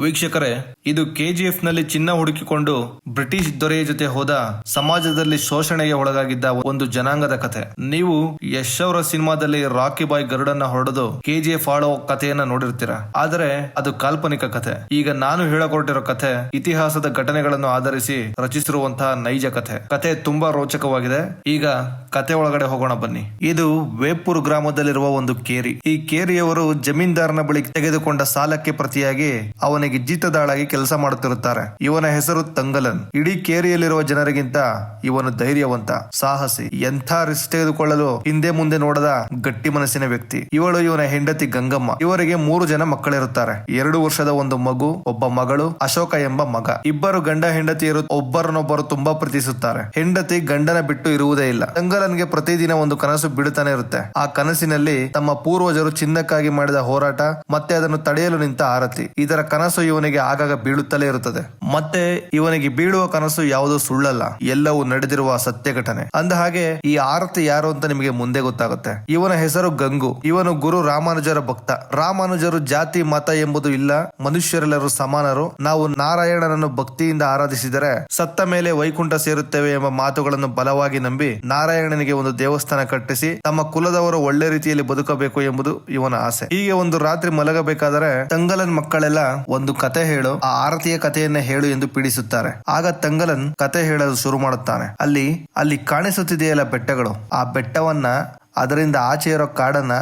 ವೀಕ್ಷಕರೇ, ಇದು KGF ನಲ್ಲಿ ಚಿನ್ನ ಹುಡುಕಿಕೊಂಡು ಬ್ರಿಟಿಷ್ ದೊರೆಯ ಜೊತೆ ಹೋದ ಸಮಾಜದಲ್ಲಿ ಶೋಷಣೆಗೆ ಒಳಗಾಗಿದ್ದ ಒಂದು ಜನಾಂಗದ ಕಥೆ. ನೀವು ಯಶ್ ಅವರ ಸಿನಿಮಾದಲ್ಲಿ ರಾಕಿ ಬಾಯ್ ಗರುಡನ್ನ ಹೊಡೆದು KGF ಆಳೋ ಕಥೆಯನ್ನ ನೋಡಿರ್ತೀರ. ಆದರೆ ಅದು ಕಾಲ್ಪನಿಕ ಕಥೆ. ಈಗ ನಾನು ಹೇಳಕೊಟ್ಟಿರೋ ಕಥೆ ಇತಿಹಾಸದ ಘಟನೆಗಳನ್ನು ಆಧರಿಸಿ ರಚಿಸಿರುವಂತಹ ನೈಜ ಕಥೆ. ಕಥೆ ತುಂಬಾ ರೋಚಕವಾಗಿದೆ. ಈಗ ಕಥೆ ಒಳಗಡೆ ಹೋಗೋಣ ಬನ್ನಿ. ಇದು ವೇಪುರ್ ಗ್ರಾಮದಲ್ಲಿರುವ ಒಂದು ಕೇರಿ. ಈ ಕೇರಿಯವರು ಜಮೀನ್ದಾರನ ಬಳಿ ತೆಗೆದುಕೊಂಡ ಸಾಲಕ್ಕೆ ಪ್ರತಿಯಾಗಿ ಅವನಿಗೆ ಜೀತದಾಳಾಗಿ ಕೆಲಸ ಮಾಡುತ್ತಿರುತ್ತಾರೆ. ಇವನ ಹೆಸರು ತಂಗಲನ್. ಇಡೀ ಕೇರಿಯಲ್ಲಿರುವ ಜನರಿಗಿಂತ ಇವನು ಧೈರ್ಯವಂತ, ಸಾಹಸಿ, ಎಂಥ ರಿಸ್ಕ್ ತೆಗೆದುಕೊಳ್ಳಲು ಹಿಂದೆ ಮುಂದೆ ನೋಡದ ಗಟ್ಟಿ ಮನಸ್ಸಿನ ವ್ಯಕ್ತಿ. ಇವನ ಹೆಂಡತಿ ಗಂಗಮ್ಮ. ಇವರಿಗೆ 3 ಜನ ಮಕ್ಕಳಿರುತ್ತಾರೆ. 2 ವರ್ಷದ ಒಂದು ಮಗು, ಒಬ್ಬ ಮಗಳು, ಅಶೋಕ ಎಂಬ ಮಗ. ಇಬ್ಬರು ಗಂಡ ಹೆಂಡತಿಯರು ಒಬ್ಬರನ್ನೊಬ್ಬರು ತುಂಬಾ ಪ್ರೀತಿಸುತ್ತಾರೆ. ಹೆಂಡತಿ ಗಂಡನ ಬಿಟ್ಟು ಇರುವುದೇ ಇಲ್ಲ. ತಂಗಲನ್ಗೆ ಪ್ರತಿದಿನ ಒಂದು ಕನಸು ಬಿಡುತ್ತಾನೆ ಇರುತ್ತೆ. ಆ ಕನಸಿನಲ್ಲಿ ತಮ್ಮ ಪೂರ್ವಜರು ಚಿನ್ನಕ್ಕಾಗಿ ಮಾಡಿದ ಹೋರಾಟ ಮತ್ತೆ ಅದನ್ನು ತಡೆಯಲು ನಿಂತ ಆರತಿ. ಇದರ ಕನಸು ಇವನಿಗೆ ಆಗಾಗ ಬೀಳುತ್ತಲೇ ಇರುತ್ತದೆ. ಮತ್ತೆ ಇವನಿಗೆ ಬೀಳುವ ಕನಸು ಯಾವುದೋ ಸುಳ್ಳಲ್ಲ, ಎಲ್ಲವೂ ನಡೆದಿರುವ ಸತ್ಯ ಘಟನೆ. ಅಂದ ಹಾಗೆ ಈ ಆರತಿ ಯಾರು ಅಂತ ನಿಮಗೆ ಮುಂದೆ ಗೊತ್ತಾಗುತ್ತೆ. ಇವನ ಹೆಸರು ಗಂಗು. ಇವನು ಗುರು ರಾಮಾನುಜರ ಭಕ್ತ. ರಾಮಾನುಜರು ಜಾತಿ ಮತ ಎಂಬುದು ಇಲ್ಲ, ಮನುಷ್ಯರೆಲ್ಲರೂ ಸಮಾನರು. ನಾವು ನಾರಾಯಣನನ್ನು ಭಕ್ತಿಯಿಂದ ಆರಾಧಿಸಿದರೆ ಸತ್ತ ಮೇಲೆ ವೈಕುಂಠ ಸೇರುತ್ತೇವೆ ಎಂಬ ಮಾತುಗಳನ್ನು ಬಲವಾಗಿ ನಂಬಿ ನಾರಾಯಣನಿಗೆ ಒಂದು ದೇವಸ್ಥಾನ ಕಟ್ಟಿಸಿ ತಮ್ಮ ಕುಲದವರು ಒಳ್ಳೆ ರೀತಿಯಲ್ಲಿ ಬದುಕಬೇಕು ಎಂಬುದು ಇವನ ಆಸೆ. ಹೀಗೆ ಒಂದು ರಾತ್ರಿ ಮಲಗಬೇಕಾದರೆ ತಂಗಲನ್ ಮಕ್ಕಳೆಲ್ಲ ಒಂದು ಕತೆ ಹೇಳು, ಆ ಆರತಿಯ ಕಥೆಯನ್ನೇ ಹೇಳು ಎಂದು ಪೀಡಿಸುತ್ತಾರೆ. ಆಗ ತಂಗಲನ್ ಕತೆ ಹೇಳಲು ಶುರು ಮಾಡುತ್ತಾನೆ. ಅಲ್ಲಿ ಕಾಣಿಸುತ್ತಿದೆಯಲ್ಲ ಬೆಟ್ಟಗಳು, ಆ ಬೆಟ್ಟವನ್ನ, ಅದರಿಂದ ಆಚೆ ಇರೋ ಕಾಡನ್ನ,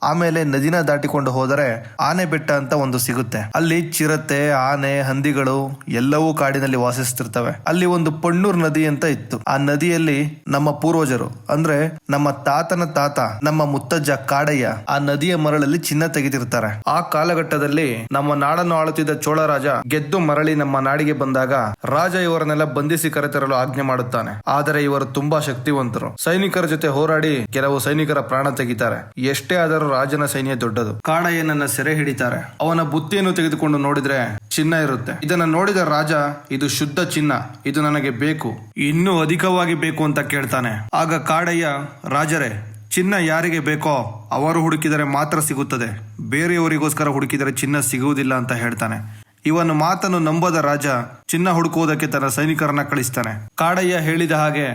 ಆಮೇಲೆ ನದಿನ ದಾಟಿಕೊಂಡು ಹೋದರೆ ಆನೆ ಬೆಟ್ಟ ಅಂತ ಒಂದು ಸಿಗುತ್ತೆ. ಅಲ್ಲಿ ಚಿರತೆ, ಆನೆ, ಹಂದಿಗಳು ಎಲ್ಲವೂ ಕಾಡಿನಲ್ಲಿ ವಾಸಿಸುತ್ತಿರ್ತವೆ. ಅಲ್ಲಿ ಒಂದು ಪಣ್ಣೂರ್ ನದಿ ಅಂತ ಇತ್ತು. ಆ ನದಿಯಲ್ಲಿ ನಮ್ಮ ಪೂರ್ವಜರು ಅಂದ್ರೆ ನಮ್ಮ ತಾತನ ತಾತ, ನಮ್ಮ ಮುತ್ತಜ್ಜ ಕಾಡಯ್ಯ ಆ ನದಿಯ ಮರಳಲ್ಲಿ ಚಿನ್ನ ತೆಗೆದಿರ್ತಾರೆ. ಆ ಕಾಲಘಟ್ಟದಲ್ಲಿ ನಮ್ಮ ನಾಡನ್ನು ಆಳುತ್ತಿದ್ದ ಚೋಳ ರಾಜ ಗೆದ್ದು ಮರಳಿ ನಮ್ಮ ನಾಡಿಗೆ ಬಂದಾಗ ರಾಜ ಇವರನ್ನೆಲ್ಲ ಬಂಧಿಸಿ ಕರೆತರಲು ಆಜ್ಞೆ ಮಾಡುತ್ತಾನೆ. ಆದರೆ ಇವರು ತುಂಬಾ ಶಕ್ತಿವಂತರು. ಸೈನಿಕರ ಜೊತೆ ಹೋರಾಡಿ ಕೆಲವು ಸೈನಿಕರ ಪ್ರಾಣ ತೆಗಿತಾರೆ. ಎಷ್ಟೇ ಆದರೂ ರಾಜನ ಸೈನ್ಯ ದೊಡ್ಡದು. ಕಾಡಯ್ಯನನ್ನ ಸೆರೆ ಹಿಡಿತಾರೆ. ಅವನ ಬುತ್ತಿಯನ್ನು ತೆಗೆದುಕೊಂಡು ನೋಡಿದ್ರೆ ಚಿನ್ನ ಇರುತ್ತೆ. ಇದನ್ನ ನೋಡಿದ ರಾಜ, ಇದು ಶುದ್ಧ ಚಿನ್ನ, ಇದು ನನಗೆ ಬೇಕು, ಇನ್ನೂ ಅಧಿಕವಾಗಿ ಬೇಕು ಅಂತ ಕೇಳ್ತಾನೆ. ಆಗ ಕಾಡಯ್ಯ, ರಾಜರೇ, ಚಿನ್ನ ಯಾರಿಗೆ ಬೇಕೋ ಅವರು ಹುಡುಕಿದರೆ ಮಾತ್ರ ಸಿಗುತ್ತದೆ, ಬೇರೆಯವರಿಗೋಸ್ಕರ ಹುಡುಕಿದರೆ ಚಿನ್ನ ಸಿಗುವುದಿಲ್ಲ ಅಂತ ಹೇಳ್ತಾನೆ. ಇವನು ಮಾತನ್ನು ನಂಬದ ರಾಜ ಚಿನ್ನ ಹುಡುಕುವುದಕ್ಕೆ ತನ್ನ ಸೈನಿಕರನ್ನ ಕಳಿಸ್ತಾನೆ. ಕಾಡಯ್ಯ ಹೇಳಿದ ಹಾಗೆ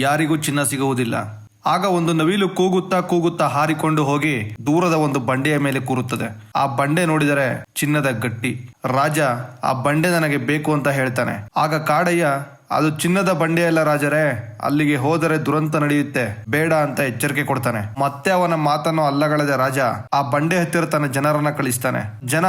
ಯಾರಿಗೂ ಚಿನ್ನ ಸಿಗುವುದಿಲ್ಲ. ಆಗ ಒಂದು ನವಿಲು ಕೂಗುತ್ತಾ ಹಾರಿಕೊಂಡು ಹೋಗಿ ದೂರದ ಒಂದು ಬಂಡೆಯ ಮೇಲೆ ಕೂರುತ್ತದೆ. ಆ ಬಂಡೆ ನೋಡಿದರೆ ಚಿನ್ನದ ಗಟ್ಟಿ. ರಾಜ ಆ ಬಂಡೆ ನನಗೆ ಬೇಕು ಅಂತ ಹೇಳ್ತಾನೆ. ಆಗ ಕಾಡಯ್ಯ, ಅದು ಚಿನ್ನದ ಬಂಡೆಯಲ್ಲ ರಾಜರೇ, ಅಲ್ಲಿಗೆ ಹೋದರೆ ದುರಂತ ನಡೆಯುತ್ತೆ, ಬೇಡ ಅಂತ ಎಚ್ಚರಿಕೆ ಕೊಡ್ತಾನೆ. ಮತ್ತೆ ಅವನ ಮಾತನ್ನು ಅಲ್ಲಗಳೆದ ರಾಜ ಆ ಬಂಡೆ ಹತ್ತಿರ ತನ್ನ ಜನರನ್ನ ಕಳಿಸ್ತಾನೆ. ಜನ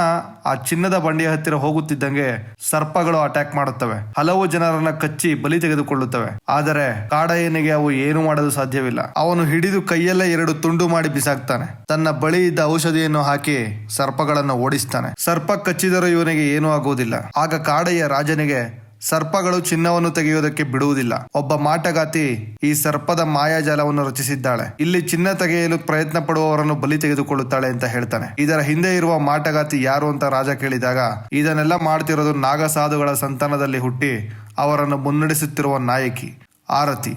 ಆ ಚಿನ್ನದ ಬಂಡೆಯ ಹತ್ತಿರ ಹೋಗುತ್ತಿದ್ದಂಗೆ ಸರ್ಪಗಳು ಅಟ್ಯಾಕ್ ಮಾಡುತ್ತವೆ. ಹಲವು ಜನರನ್ನ ಕಚ್ಚಿ ಬಲಿ ತೆಗೆದುಕೊಳ್ಳುತ್ತವೆ. ಆದರೆ ಕಾಡಯ್ಯನಿಗೆ ಅವು ಏನು ಮಾಡಲು ಸಾಧ್ಯವಿಲ್ಲ. ಅವನು ಹಿಡಿದು ಕೈಯಲ್ಲೇ 2 ತುಂಡು ಮಾಡಿ ಬಿಸಾಕ್ತಾನೆ. ತನ್ನ ಬಳಿ ಇದ್ದ ಔಷಧಿಯನ್ನು ಹಾಕಿ ಸರ್ಪಗಳನ್ನು ಓಡಿಸ್ತಾನೆ. ಸರ್ಪ ಕಚ್ಚಿದರೂ ಇವನಿಗೆ ಏನೂ ಆಗುವುದಿಲ್ಲ. ಆಗ ಕಾಡಯ್ಯ ರಾಜನಿಗೆ, ಸರ್ಪಗಳು ಚಿನ್ನವನ್ನು ತೆಗೆಯುವುದಕ್ಕೆ ಬಿಡುವುದಿಲ್ಲ. ಒಬ್ಬ ಮಾಟಗಾತಿ ಈ ಸರ್ಪದ ಮಾಯಾಜಾಲವನ್ನು ರಚಿಸಿದ್ದಾಳೆ. ಇಲ್ಲಿ ಚಿನ್ನ ತೆಗೆಯಲು ಪ್ರಯತ್ನ ಪಡುವವರನ್ನು ಬಲಿ ತೆಗೆದುಕೊಳ್ಳುತ್ತಾಳೆ ಅಂತ ಹೇಳ್ತಾನೆ. ಇದರ ಹಿಂದೆ ಇರುವ ಮಾಟಗಾತಿ ಯಾರು ಅಂತ ರಾಜ ಕೇಳಿದಾಗ, ಇದನ್ನೆಲ್ಲ ಮಾಡ್ತಿರೋದು ನಾಗಸಾಧುಗಳ ಸಂತಾನದಲ್ಲಿ ಹುಟ್ಟಿ ಅವರನ್ನು ಮುನ್ನಡೆಸುತ್ತಿರುವ ನಾಯಕಿ ಆರತಿ,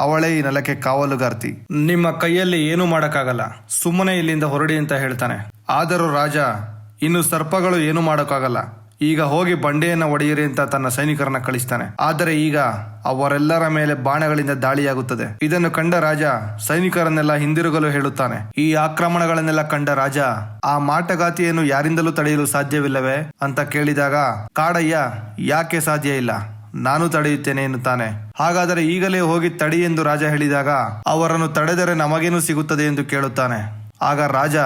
ಅವಳೇ ಈ ನೆಲಕ್ಕೆ ಕಾವಲುಗಾರ್ತಿ. ನಿಮ್ಮ ಕೈಯಲ್ಲಿ ಏನು ಮಾಡಕ್ಕಾಗಲ್ಲ, ಸುಮ್ಮನೆ ಇಲ್ಲಿಂದ ಹೊರಡಿ ಅಂತ ಹೇಳ್ತಾನೆ. ಆದರೂ ರಾಜ, ಇನ್ನು ಸರ್ಪಗಳು ಏನು ಮಾಡೋಕ್ಕಾಗಲ್ಲ, ಈಗ ಹೋಗಿ ಬಂಡೆಯನ್ನ ಒಡೆಯಿರಿ ಅಂತ ತನ್ನ ಸೈನಿಕರನ್ನ ಕಳಿಸ್ತಾನೆ. ಆದರೆ ಈಗ ಅವರೆಲ್ಲರ ಮೇಲೆ ಬಾಣಗಳಿಂದ ದಾಳಿಯಾಗುತ್ತದೆ. ಇದನ್ನು ಕಂಡ ರಾಜ ಸೈನಿಕರನ್ನೆಲ್ಲ ಹಿಂದಿರುಗಲು ಹೇಳುತ್ತಾನೆ. ಈ ಆಕ್ರಮಣಗಳನ್ನೆಲ್ಲ ಕಂಡ ರಾಜ, ಆ ಮಾಟಗಾತಿಯನ್ನು ಯಾರಿಂದಲೂ ತಡೆಯಲು ಸಾಧ್ಯವಿಲ್ಲವೇ ಅಂತ ಕೇಳಿದಾಗ ಕಾಡಯ್ಯ, ಯಾಕೆ ಸಾಧ್ಯ ಇಲ್ಲ, ನಾನು ತಡೆಯುತ್ತೇನೆ ಎನ್ನುತ್ತಾನೆ. ಹಾಗಾದರೆ ಈಗಲೇ ಹೋಗಿ ತಡಿ ಎಂದು ರಾಜ ಹೇಳಿದಾಗ, ಅವರನ್ನು ತಡೆದರೆ ನಮಗೇನು ಸಿಗುತ್ತದೆ ಎಂದು ಕೇಳುತ್ತಾನೆ. ಆಗ ರಾಜ,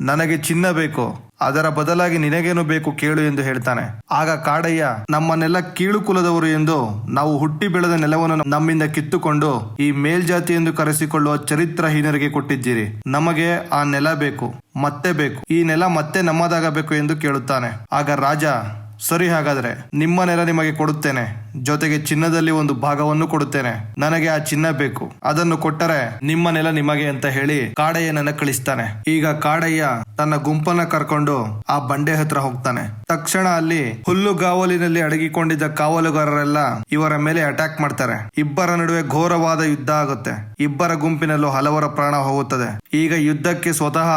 ನನಗೆ ಚಿನ್ನ ಬೇಕು, ಅದರ ಬದಲಾಗಿ ನಿನಗೇನು ಬೇಕು ಕೇಳು ಎಂದು ಹೇಳ್ತಾನೆ. ಆಗ ಕಾಡಯ್ಯ, ನಮ್ಮನ್ನೆಲ್ಲ ಕೀಳು ಕುಲದವರು ಎಂದು ನಾವು ಹುಟ್ಟಿ ಬೆಳೆದ ನೆಲವನ್ನು ನಮ್ಮಿಂದ ಕಿತ್ತುಕೊಂಡು ಈ ಮೇಲ್ಜಾತಿ ಎಂದು ಕರೆಸಿಕೊಳ್ಳುವ ಚರಿತ್ರಹೀನರಿಗೆ ಕೊಟ್ಟಿದ್ದೀರಿ. ನಮಗೆ ಆ ನೆಲ ಬೇಕು, ಮತ್ತೆ ಬೇಕು, ಈ ನೆಲ ಮತ್ತೆ ನಮ್ಮದಾಗಬೇಕು ಎಂದು ಕೇಳುತ್ತಾನೆ. ಆಗ ರಾಜ, ಸರಿ, ಹಾಗಾದ್ರೆ ನಿಮ್ಮ ನೆಲ ನಿಮಗೆ ಕೊಡುತ್ತೇನೆ, ಜೊತೆಗೆ ಚಿನ್ನದಲ್ಲಿ ಒಂದು ಭಾಗವನ್ನು ಕೊಡುತ್ತೇನೆ. ನನಗೆ ಆ ಚಿನ್ನ ಬೇಕು, ಅದನ್ನು ಕೊಟ್ಟರೆ ನಿಮ್ಮ ನೆಲ ನಿಮಗೆ ಅಂತ ಹೇಳಿ ಕಾಡಯ್ಯನನ್ನ ಕಳಿಸ್ತಾನೆ. ಈಗ ಕಾಡಯ್ಯ ತನ್ನ ಗುಂಪನ್ನ ಕರ್ಕೊಂಡು ಆ ಬಂಡೆ ಹತ್ರ ಹೋಗ್ತಾನೆ. ತಕ್ಷಣ ಅಲ್ಲಿ ಹುಲ್ಲುಗಾವಲಿನಲ್ಲಿ ಅಡಗಿಕೊಂಡಿದ್ದ ಕಾವಲುಗಾರರೆಲ್ಲ ಇವರ ಮೇಲೆ ಅಟ್ಯಾಕ್ ಮಾಡ್ತಾರೆ. ಇಬ್ಬರ ನಡುವೆ ಘೋರವಾದ ಯುದ್ಧ ಆಗುತ್ತೆ. ಇಬ್ಬರ ಗುಂಪಿನಲ್ಲೂ ಹಲವರ ಪ್ರಾಣ ಹೋಗುತ್ತದೆ. ಈಗ ಯುದ್ಧಕ್ಕೆ ಸ್ವತಃ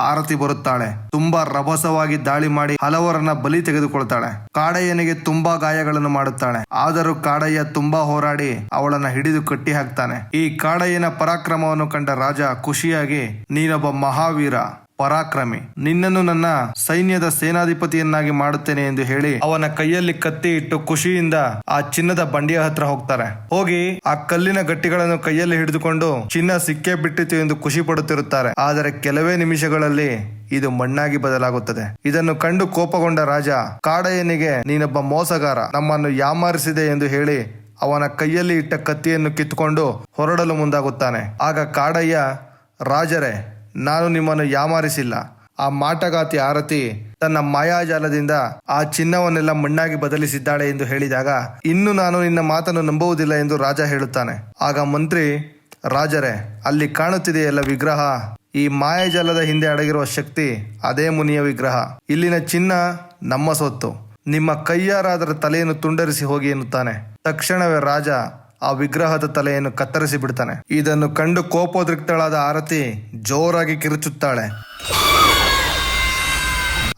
ಆರತಿ ಬರುತ್ತಾಳೆ. ತುಂಬಾ ರಭಸವಾಗಿ ದಾಳಿ ಮಾಡಿ ಹಲವರನ್ನ ಬಲಿ ತೆಗೆದುಕೊಳ್ತಾಳೆ. ಕಾಡಯ್ಯನಿಗೆ ತುಂಬಾ ಗಾಯಗಳನ್ನು ಮಾಡುತ್ತಾಳೆ. ಆದರೂ ಕಾಡಯ್ಯ ತುಂಬಾ ಹೋರಾಡಿ ಅವಳನ್ನ ಹಿಡಿದು ಕಟ್ಟಿ ಹಾಕ್ತಾನೆ. ಈ ಕಾಡಯ್ಯನ ಪರಾಕ್ರಮವನ್ನು ಕಂಡ ರಾಜ ಖುಷಿಯಾಗಿ, ನೀನೊಬ್ಬ ಮಹಾವೀರ, ಪರಾಕ್ರಮಿ, ನಿನ್ನನ್ನು ನನ್ನ ಸೈನ್ಯದ ಸೇನಾಧಿಪತಿಯನ್ನಾಗಿ ಮಾಡುತ್ತೇನೆ ಎಂದು ಹೇಳಿ ಅವನ ಕೈಯಲ್ಲಿ ಕತ್ತಿ ಇಟ್ಟು ಖುಷಿಯಿಂದ ಆ ಚಿನ್ನದ ಬಂಡಿಯ ಹತ್ರ ಹೋಗ್ತಾರೆ. ಹೋಗಿ ಆ ಕಲ್ಲಿನ ಗಟ್ಟಿಗಳನ್ನು ಕೈಯಲ್ಲಿ ಹಿಡಿದುಕೊಂಡು ಚಿನ್ನ ಸಿಕ್ಕೇ ಬಿಟ್ಟಿತು ಎಂದು ಖುಷಿ ಪಡುತ್ತಿರುತ್ತಾರೆ. ಆದರೆ ಕೆಲವೇ ನಿಮಿಷಗಳಲ್ಲಿ ಇದು ಮಣ್ಣಾಗಿ ಬದಲಾಗುತ್ತದೆ. ಇದನ್ನು ಕಂಡು ಕೋಪಗೊಂಡ ರಾಜ ಕಾಡಯ್ಯನಿಗೆ, ನೀನೊಬ್ಬ ಮೋಸಗಾರ, ನಮ್ಮನ್ನು ಯಾಮಾರಿಸಿದೆ ಎಂದು ಹೇಳಿ ಅವನ ಕೈಯಲ್ಲಿ ಇಟ್ಟ ಕತ್ತಿಯನ್ನು ಕಿತ್ತುಕೊಂಡು ಹೊರಡಲು ಮುಂದಾಗುತ್ತಾನೆ. ಆಗ ಕಾಡಯ್ಯ, ರಾಜರೇ, ನಾನು ನಿಮ್ಮನ್ನು ಯಾಮಾರಿಸಿಲ್ಲ. ಆ ಮಾಟಗಾತಿ ಆರತಿ ತನ್ನ ಮಾಯಾಜಾಲದಿಂದ ಆ ಚಿನ್ನವನ್ನೆಲ್ಲ ಮಣ್ಣಾಗಿ ಬದಲಿಸಿದ್ದಾಳೆ ಎಂದು ಹೇಳಿದಾಗ, ಇನ್ನು ನಾನು ನಿನ್ನ ಮಾತನ್ನು ನಂಬುವುದಿಲ್ಲ ಎಂದು ರಾಜ ಹೇಳುತ್ತಾನೆ. ಆಗ ಮಂತ್ರಿ, ರಾಜರೇ, ಅಲ್ಲಿ ಕಾಣುತ್ತಿದೆಯಲ್ಲ ವಿಗ್ರಹ, ಈ ಮಾಯಾಜಾಲದ ಹಿಂದೆ ಅಡಗಿರುವ ಶಕ್ತಿ ಅದೇ ಮುನಿಯ ವಿಗ್ರಹ. ಇಲ್ಲಿನ ಚಿನ್ನ ನಮ್ಮ ಸೊತ್ತು, ನಿಮ್ಮ ಕೈಯಾರಾದರ ತಲೆಯನ್ನು ತುಂಡರಿಸಿ ಹೋಗಿ ಎನ್ನುತ್ತಾನೆ. ತಕ್ಷಣವೇ ರಾಜ ಆ ವಿಗ್ರಹದ ತಲೆಯನ್ನು ಕತ್ತರಿಸಿ ಬಿಡ್ತಾನೆ. ಇದನ್ನು ಕಂಡು ಕೋಪೋದ್ರಿಕ್ತಳಾದ ಆರತಿ ಜೋರಾಗಿ ಕಿರುಚುತ್ತಾಳೆ.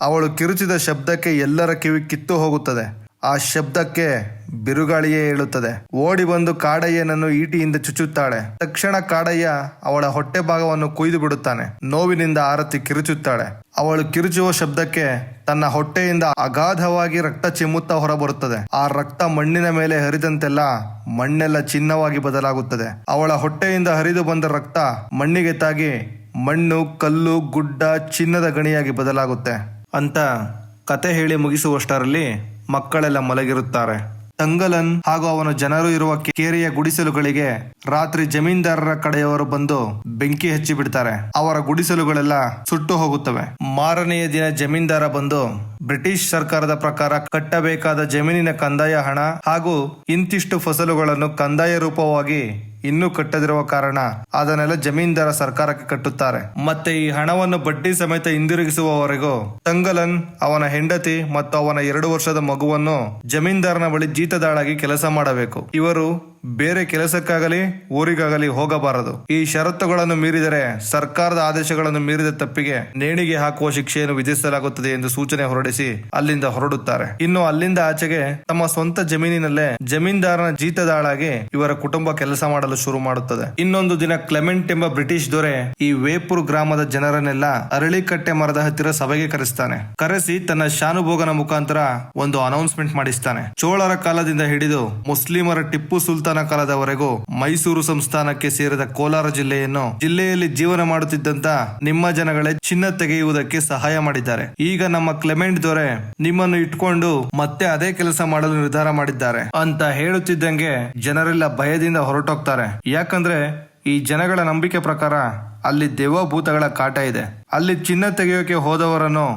ಅವಳು ಕಿರುಚಿದ ಶಬ್ದಕ್ಕೆ ಎಲ್ಲರ ಕಿವಿ ಕಿತ್ತು ಹೋಗುತ್ತದೆ. ಆ ಶಬ್ದಕ್ಕೆ ಬಿರುಗಾಳಿಯೇ ಏಳುತ್ತದೆ. ಓಡಿ ಬಂದು ಕಾಡಯ್ಯನನ್ನು ಈಟಿಯಿಂದ ಚುಚ್ಚುತ್ತಾಳೆ. ತಕ್ಷಣ ಕಾಡಯ್ಯ ಅವಳ ಹೊಟ್ಟೆ ಭಾಗವನ್ನು ಕೊಯ್ದು ಬಿಡುತ್ತಾನೆ. ನೋವಿನಿಂದ ಆರತಿ ಕಿರುಚುತ್ತಾಳೆ. ಅವಳು ಕಿರುಚುವ ಶಬ್ದಕ್ಕೆ ತನ್ನ ಹೊಟ್ಟೆಯಿಂದ ಅಗಾಧವಾಗಿ ರಕ್ತ ಚಿಮ್ಮುತ್ತಾ ಹೊರಬರುತ್ತದೆ. ಆ ರಕ್ತ ಮಣ್ಣಿನ ಮೇಲೆ ಹರಿದಂತೆಲ್ಲ ಮಣ್ಣೆಲ್ಲ ಚಿನ್ನವಾಗಿ ಬದಲಾಗುತ್ತದೆ. ಅವಳ ಹೊಟ್ಟೆಯಿಂದ ಹರಿದು ಬಂದ ರಕ್ತ ಮಣ್ಣಿಗೆ ತಾಗಿ ಮಣ್ಣು, ಕಲ್ಲು, ಗುಡ್ಡ, ಚಿನ್ನದ ಗಣಿಯಾಗಿ ಬದಲಾಗುತ್ತೆ ಅಂತ ಕತೆ ಹೇಳಿ ಮುಗಿಸುವಷ್ಟರಲ್ಲಿ ಮಕ್ಕಳೆಲ್ಲ ಮಲಗಿರುತ್ತಾರೆ. ತಂಗಲನ್ ಹಾಗೂ ಅವನ ಜನರು ಇರುವ ಕೇರಿಯ ಗುಡಿಸಲುಗಳಿಗೆ ರಾತ್ರಿ ಜಮೀನ್ದಾರರ ಕಡೆಯವರು ಬಂದು ಬೆಂಕಿ ಹಚ್ಚಿ ಬಿಡ್ತಾರೆ. ಅವರ ಗುಡಿಸಲುಗಳೆಲ್ಲ ಸುಟ್ಟು ಹೋಗುತ್ತವೆ. ಮಾರನೆಯ ದಿನ ಜಮೀನ್ದಾರ ಬಂದು ಬ್ರಿಟಿಷ್ ಸರ್ಕಾರದ ಪ್ರಕಾರ ಕಟ್ಟಬೇಕಾದ ಜಮೀನಿನ ಕಂದಾಯ ಹಣ ಹಾಗೂ ಇಂತಿಷ್ಟು ಫಸಲುಗಳನ್ನು ಕಂದಾಯ ರೂಪವಾಗಿ ಇನ್ನೂ ಕಟ್ಟದಿರುವ ಕಾರಣ ಅದನ್ನೆಲ್ಲ ಜಮೀನ್ದಾರ ಸರ್ಕಾರಕ್ಕೆ ಕಟ್ಟುತ್ತಾರೆ. ಮತ್ತೆ ಈ ಹಣವನ್ನು ಬಡ್ಡಿ ಸಮೇತ ಹಿಂದಿರುಗಿಸುವವರೆಗೂ ತಂಗಲನ್, ಅವನ ಹೆಂಡತಿ ಮತ್ತು ಅವನ 2 ವರ್ಷದ ಮಗುವನ್ನು ಜಮೀನ್ದಾರನ ಬಳಿ ಜೀತದಾಳಾಗಿ ಕೆಲಸ ಮಾಡಬೇಕು. ಇವರು ಬೇರೆ ಕೆಲಸಕ್ಕಾಗಲಿ ಊರಿಗಾಗಲಿ ಹೋಗಬಾರದು. ಈ ಷರತ್ತುಗಳನ್ನು ಮೀರಿದರೆ ಸರ್ಕಾರದ ಆದೇಶಗಳನ್ನು ಮೀರಿದ ತಪ್ಪಿಗೆ ನೇಣಿಗೆ ಹಾಕುವ ಶಿಕ್ಷೆಯನ್ನು ವಿಧಿಸಲಾಗುತ್ತದೆ ಎಂದು ಸೂಚನೆ ಹೊರಡಿಸಿ ಅಲ್ಲಿಂದ ಹೊರಡುತ್ತಾರೆ. ಇನ್ನು ಅಲ್ಲಿಂದ ಆಚೆಗೆ ತಮ್ಮ ಸ್ವಂತ ಜಮೀನಿನಲ್ಲೇ ಜಮೀನ್ದಾರನ ಜೀತದಾಳಾಗಿ ಇವರ ಕುಟುಂಬ ಕೆಲಸ ಮಾಡಲು ಶುರು ಮಾಡುತ್ತದೆ. ಇನ್ನೊಂದು ದಿನ ಕ್ಲೆಮೆಂಟ್ ಎಂಬ ಬ್ರಿಟಿಷ್ ದೊರೆ ಈ ವೇಪುರ್ ಗ್ರಾಮದ ಜನರನ್ನೆಲ್ಲ ಅರಳಿಕಟ್ಟೆ ಮರದ ಹತ್ತಿರ ಸಭೆಗೆ ಕರೆಸ್ತಾನೆ. ಕರೆಸಿ ತನ್ನ ಶಾನುಭೋಗನ ಮುಖಾಂತರ ಒಂದು ಅನೌನ್ಸ್ಮೆಂಟ್ ಮಾಡಿಸ್ತಾನೆ. ಚೋಳರ ಕಾಲದಿಂದ ಹಿಡಿದು ಮುಸ್ಲಿಮರ ಟಿಪ್ಪು ಸುಲ್ತಾನ್ ಕಾಲದವರೆಗೂ ಮೈಸೂರು ಸಂಸ್ಥಾನಕ್ಕೆ ಸೇರಿದ ಕೋಲಾರ ಜಿಲ್ಲೆಯಲ್ಲಿ ಜೀವನ ಮಾಡುತ್ತಿದ್ದಂತ ನಿಮ್ಮ ಜನಗಳೇ ಚಿನ್ನ ತೆಗೆಯುವುದಕ್ಕೆ ಸಹಾಯ ಮಾಡಿದ್ದಾರೆ. ಈಗ ನಮ್ಮ ಕ್ಲೆಮೆಂಟ್ ದೊರೆ ನಿಮ್ಮನ್ನು ಇಟ್ಕೊಂಡು ಮತ್ತೆ ಅದೇ ಕೆಲಸ ಮಾಡಲು ನಿರ್ಧಾರ ಮಾಡಿದ್ದಾರೆ ಅಂತ ಹೇಳುತ್ತಿದ್ದಂಗೆ ಜನರೆಲ್ಲ ಭಯದಿಂದ ಹೊರಟೋಗ್ತಾರೆ. ಯಾಕಂದ್ರೆ ಈ ಜನಗಳ ನಂಬಿಕೆ ಪ್ರಕಾರ ಅಲ್ಲಿ ದೆವ್ವಭೂತಗಳ ಕಾಟ ಇದೆ. ಅಲ್ಲಿ ಚಿನ್ನ ತೆಗೆಯೋಕೆ ಹೋದವರನ್ನು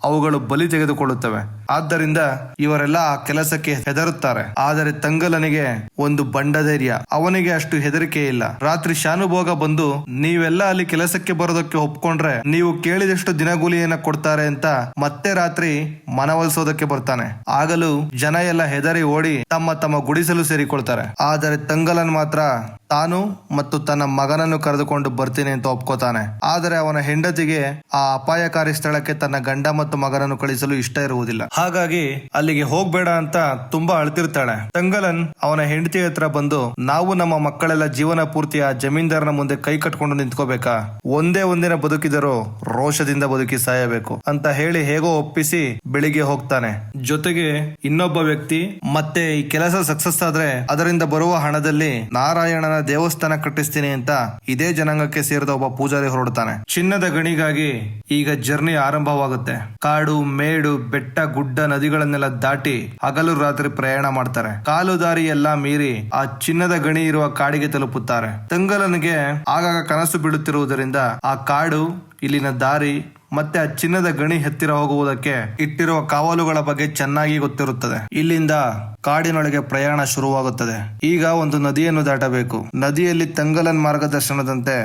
ಅವುಗಳು ಬಲಿ ತೆಗೆದುಕೊಳ್ಳುತ್ತವೆ. ಆದ್ದರಿಂದ ಇವರೆಲ್ಲ ಆ ಕೆಲಸಕ್ಕೆ ಹೆದರುತ್ತಾರೆ. ಆದರೆ ತಂಗಲನಿಗೆ ಒಂದು ಬಂಡ ಧೈರ್ಯ. ಅವನಿಗೆ ಅಷ್ಟು ಹೆದರಿಕೆ ಇಲ್ಲ. ರಾತ್ರಿ ಶಾನುಭೋಗ ಬಂದು, ನೀವೆಲ್ಲ ಅಲ್ಲಿ ಕೆಲಸಕ್ಕೆ ಬರೋದಕ್ಕೆ ಒಪ್ಕೊಂಡ್ರೆ ನೀವು ಕೇಳಿದಷ್ಟು ದಿನಗೂಲಿಯನ್ನ ಕೊಡ್ತಾರೆ ಅಂತ ಮತ್ತೆ ರಾತ್ರಿ ಮನವೊಲಿಸೋದಕ್ಕೆ ಬರ್ತಾನೆ. ಆಗಲೂ ಜನ ಎಲ್ಲ ಹೆದರಿ ಓಡಿ ತಮ್ಮ ತಮ್ಮ ಗುಡಿಸಲು ಸೇರಿಕೊಳ್ತಾರೆ. ಆದರೆ ತಂಗಲನ್ ಮಾತ್ರ ತಾನು ಮತ್ತು ತನ್ನ ಮಗನನ್ನು ಕರೆದುಕೊಂಡು ಬರ್ತೀನಿ ಅಂತ ಒಪ್ಕೋತಾನೆ. ಆದರೆ ಅವನ ಹೆಂಡತಿಗೆ ಆ ಅಪಾಯಕಾರಿ ಸ್ಥಳಕ್ಕೆ ತನ್ನ ಗಂಡ ಮತ್ತು ಮಗನನ್ನು ಕಳಿಸಲು ಇಷ್ಟ ಇರುವುದಿಲ್ಲ. ಹಾಗಾಗಿ ಅಲ್ಲಿಗೆ ಹೋಗ್ಬೇಡ ಅಂತ ತುಂಬಾ ಅಳ್ತಿರ್ತಾಳೆ. ತಂಗಲನ್ ಅವನ ಹೆಂಡತಿ ಹತ್ರ ಬಂದು, ನಾವು ನಮ್ಮ ಮಕ್ಕಳೆಲ್ಲ ಜೀವನ ಪೂರ್ತಿ ಆ ಜಮೀನ್ದಾರನ ಮುಂದೆ ಕೈ ಕಟ್ಕೊಂಡು ನಿಂತ್ಕೋಬೇಕಾ? ಒಂದೇ ಒಂದಿನ ಬದುಕಿದರೂ ರೋಷದಿಂದ ಬದುಕಿ ಸಾಯಬೇಕು ಅಂತ ಹೇಳಿ ಹೇಗೋ ಒಪ್ಪಿಸಿ ಬೆಳಿಗ್ಗೆ ಹೋಗ್ತಾನೆ. ಜೊತೆಗೆ ಇನ್ನೊಬ್ಬ ವ್ಯಕ್ತಿ ಮತ್ತೆ ಈ ಕೆಲಸ ಸಕ್ಸಸ್ ಆದ್ರೆ ಅದರಿಂದ ಬರುವ ಹಣದಲ್ಲಿ ನಾರಾಯಣನ ದೇವಸ್ಥಾನ ಕಟ್ಟಿಸ್ತೀನಿ ಅಂತ ಇದೇ ಜನಾಂಗಕ್ಕೆ ಸೇರಿದ ಒಬ್ಬ ಪೂಜಾರಿ ಹೊರಡ್ತಾನೆ. ಚಿನ್ನದ ಗಣಿಗಾಗಿ ಈಗ ಜರ್ನಿ ಆರಂಭವಾಗುತ್ತೆ. ಕಾಡು, ಮೇಡು, ಬೆಟ್ಟ, ಗುಡ್ಡ, ನದಿಗಳನ್ನೆಲ್ಲ ದಾಟಿ ಹಗಲು ರಾತ್ರಿ ಪ್ರಯಾಣ ಮಾಡ್ತಾರೆ. ಕಾಲು ದಾರಿ ಎಲ್ಲಾ ಮೀರಿ ಆ ಚಿನ್ನದ ಗಣಿ ಇರುವ ಕಾಡಿಗೆ ತಲುಪುತ್ತಾರೆ. ತಂಗಲನಿಗೆ ಆಗಾಗ ಕನಸು ಬೀಳುತ್ತಿರುವುದರಿಂದ ಆ ಕಾಡು, ಇಲ್ಲಿನ ದಾರಿ ಮತ್ತೆ ಆ ಚಿನ್ನದ ಗಣಿ ಹತ್ತಿರ ಹೋಗುವುದಕ್ಕೆ ಇಟ್ಟಿರುವ ಕಾವಲುಗಳ ಬಗ್ಗೆ ಚೆನ್ನಾಗಿ ಗೊತ್ತಿರುತ್ತದೆ. ಇಲ್ಲಿಂದ ಕಾಡಿನೊಳಗೆ ಪ್ರಯಾಣ ಶುರುವಾಗುತ್ತದೆ. ಈಗ ಒಂದು ನದಿಯನ್ನು ದಾಟಬೇಕು. ನದಿಯಲ್ಲಿ ತಂಗಲನ್ ಮಾರ್ಗದರ್ಶನದಂತೆ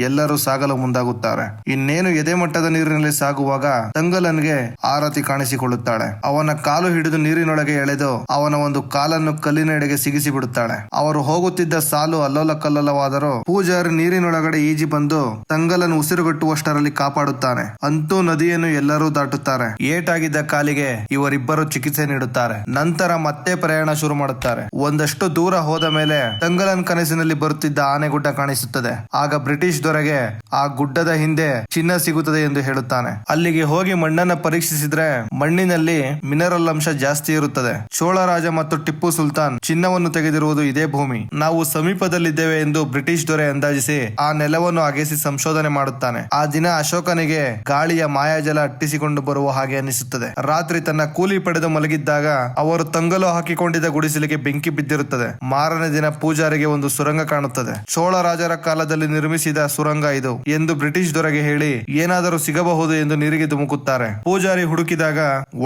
ಎಲ್ಲರೂ ಸಾಗಲು ಮುಂದಾಗುತ್ತಾರೆ. ಇನ್ನೇನು ಎದೆಮಟ್ಟದ ನೀರಿನಲ್ಲಿ ಸಾಗುವಾಗ ತಂಗಲನ್ಗೆ ಆರತಿ ಕಾಣಿಸಿಕೊಳ್ಳುತ್ತಾಳೆ. ಅವನ ಕಾಲು ಹಿಡಿದು ನೀರಿನೊಳಗೆ ಎಳೆದು ಅವನ ಒಂದು ಕಾಲನ್ನು ಕಲ್ಲಿನೆಡೆಗೆ ಸಿಗಿಸಿ ಬಿಡುತ್ತಾಳೆ. ಅವರು ಹೋಗುತ್ತಿದ್ದ ಸಾಲು ಅಲ್ಲೋಲ ಕಲ್ಲೋಲವಾದರೂ ಪೂಜಾರಿ ನೀರಿನೊಳಗಡೆ ಈಜಿ ಬಂದು ತಂಗಲನ್ ಉಸಿರುಗಟ್ಟುವಷ್ಟರಲ್ಲಿ ಕಾಪಾಡುತ್ತಾನೆ. ಸಂತು ನದಿಯನ್ನು ಎಲ್ಲರೂ ದಾಟುತ್ತಾರೆ. ಏಟಾಗಿದ್ದ ಕಾಲಿಗೆ ಇವರಿಬ್ಬರು ಚಿಕಿತ್ಸೆ ನೀಡುತ್ತಾರೆ. ನಂತರ ಮತ್ತೆ ಪ್ರಯಾಣ ಶುರು ಮಾಡುತ್ತಾರೆ. ಒಂದಷ್ಟು ದೂರ ಹೋದ ಮೇಲೆ ತಂಗಲನ್ ಕನಸಿನಲ್ಲಿ ಬರುತ್ತಿದ್ದ ಆನೆಗುಡ್ಡ ಕಾಣಿಸುತ್ತದೆ. ಆಗ ಬ್ರಿಟಿಷ್ ದೊರೆಗೆ ಆ ಗುಡ್ಡದ ಹಿಂದೆ ಚಿನ್ನ ಸಿಗುತ್ತದೆ ಎಂದು ಹೇಳುತ್ತಾನೆ. ಅಲ್ಲಿಗೆ ಹೋಗಿ ಮಣ್ಣನ್ನ ಪರೀಕ್ಷಿಸಿದ್ರೆ ಮಣ್ಣಿನಲ್ಲಿ ಮಿನರಲ್ ಅಂಶ ಜಾಸ್ತಿ ಇರುತ್ತದೆ. ಚೋಳ ರಾಜ ಮತ್ತು ಟಿಪ್ಪು ಸುಲ್ತಾನ್ ಚಿನ್ನವನ್ನು ತೆಗೆದಿರುವುದು ಇದೇ ಭೂಮಿ. ನಾವು ಸಮೀಪದಲ್ಲಿದ್ದೇವೆ ಎಂದು ಬ್ರಿಟಿಷ್ ದೊರೆ ಅಂದಾಜಿಸಿ ಆ ನೆಲವನ್ನು ಅಗೆಸಿ ಸಂಶೋಧನೆ ಮಾಡುತ್ತಾನೆ. ಆ ದಿನ ಅಶೋಕನಿಗೆ ಗಾಳಿಯ ಮಾಯಾಜಲ ಅಟ್ಟಿಸಿಕೊಂಡು ಬರುವ ಹಾಗೆ ಅನಿಸುತ್ತದೆ. ರಾತ್ರಿ ತನ್ನ ಕೂಲಿ ಪಡೆದು ಮಲಗಿದ್ದಾಗ ಅವರು ತಂಗಲು ಹಾಕಿಕೊಂಡಿದ್ದ ಗುಡಿಸಲಿಗೆ ಬೆಂಕಿ ಬಿದ್ದಿರುತ್ತದೆ. ಮಾರನೇ ದಿನ ಪೂಜಾರಿಗೆ ಒಂದು ಸುರಂಗ ಕಾಣುತ್ತದೆ. ಚೋಳ ರಾಜರ ಕಾಲದಲ್ಲಿ ನಿರ್ಮಿಸಿದ ಸುರಂಗ ಇದು ಎಂದು ಬ್ರಿಟಿಷ್ ದೊರೆಗೆ ಹೇಳಿ ಏನಾದರೂ ಸಿಗಬಹುದು ಎಂದು ನೀರಿಗೆ ಧುಮುಕುತ್ತಾರೆ. ಪೂಜಾರಿ ಹುಡುಕಿದಾಗ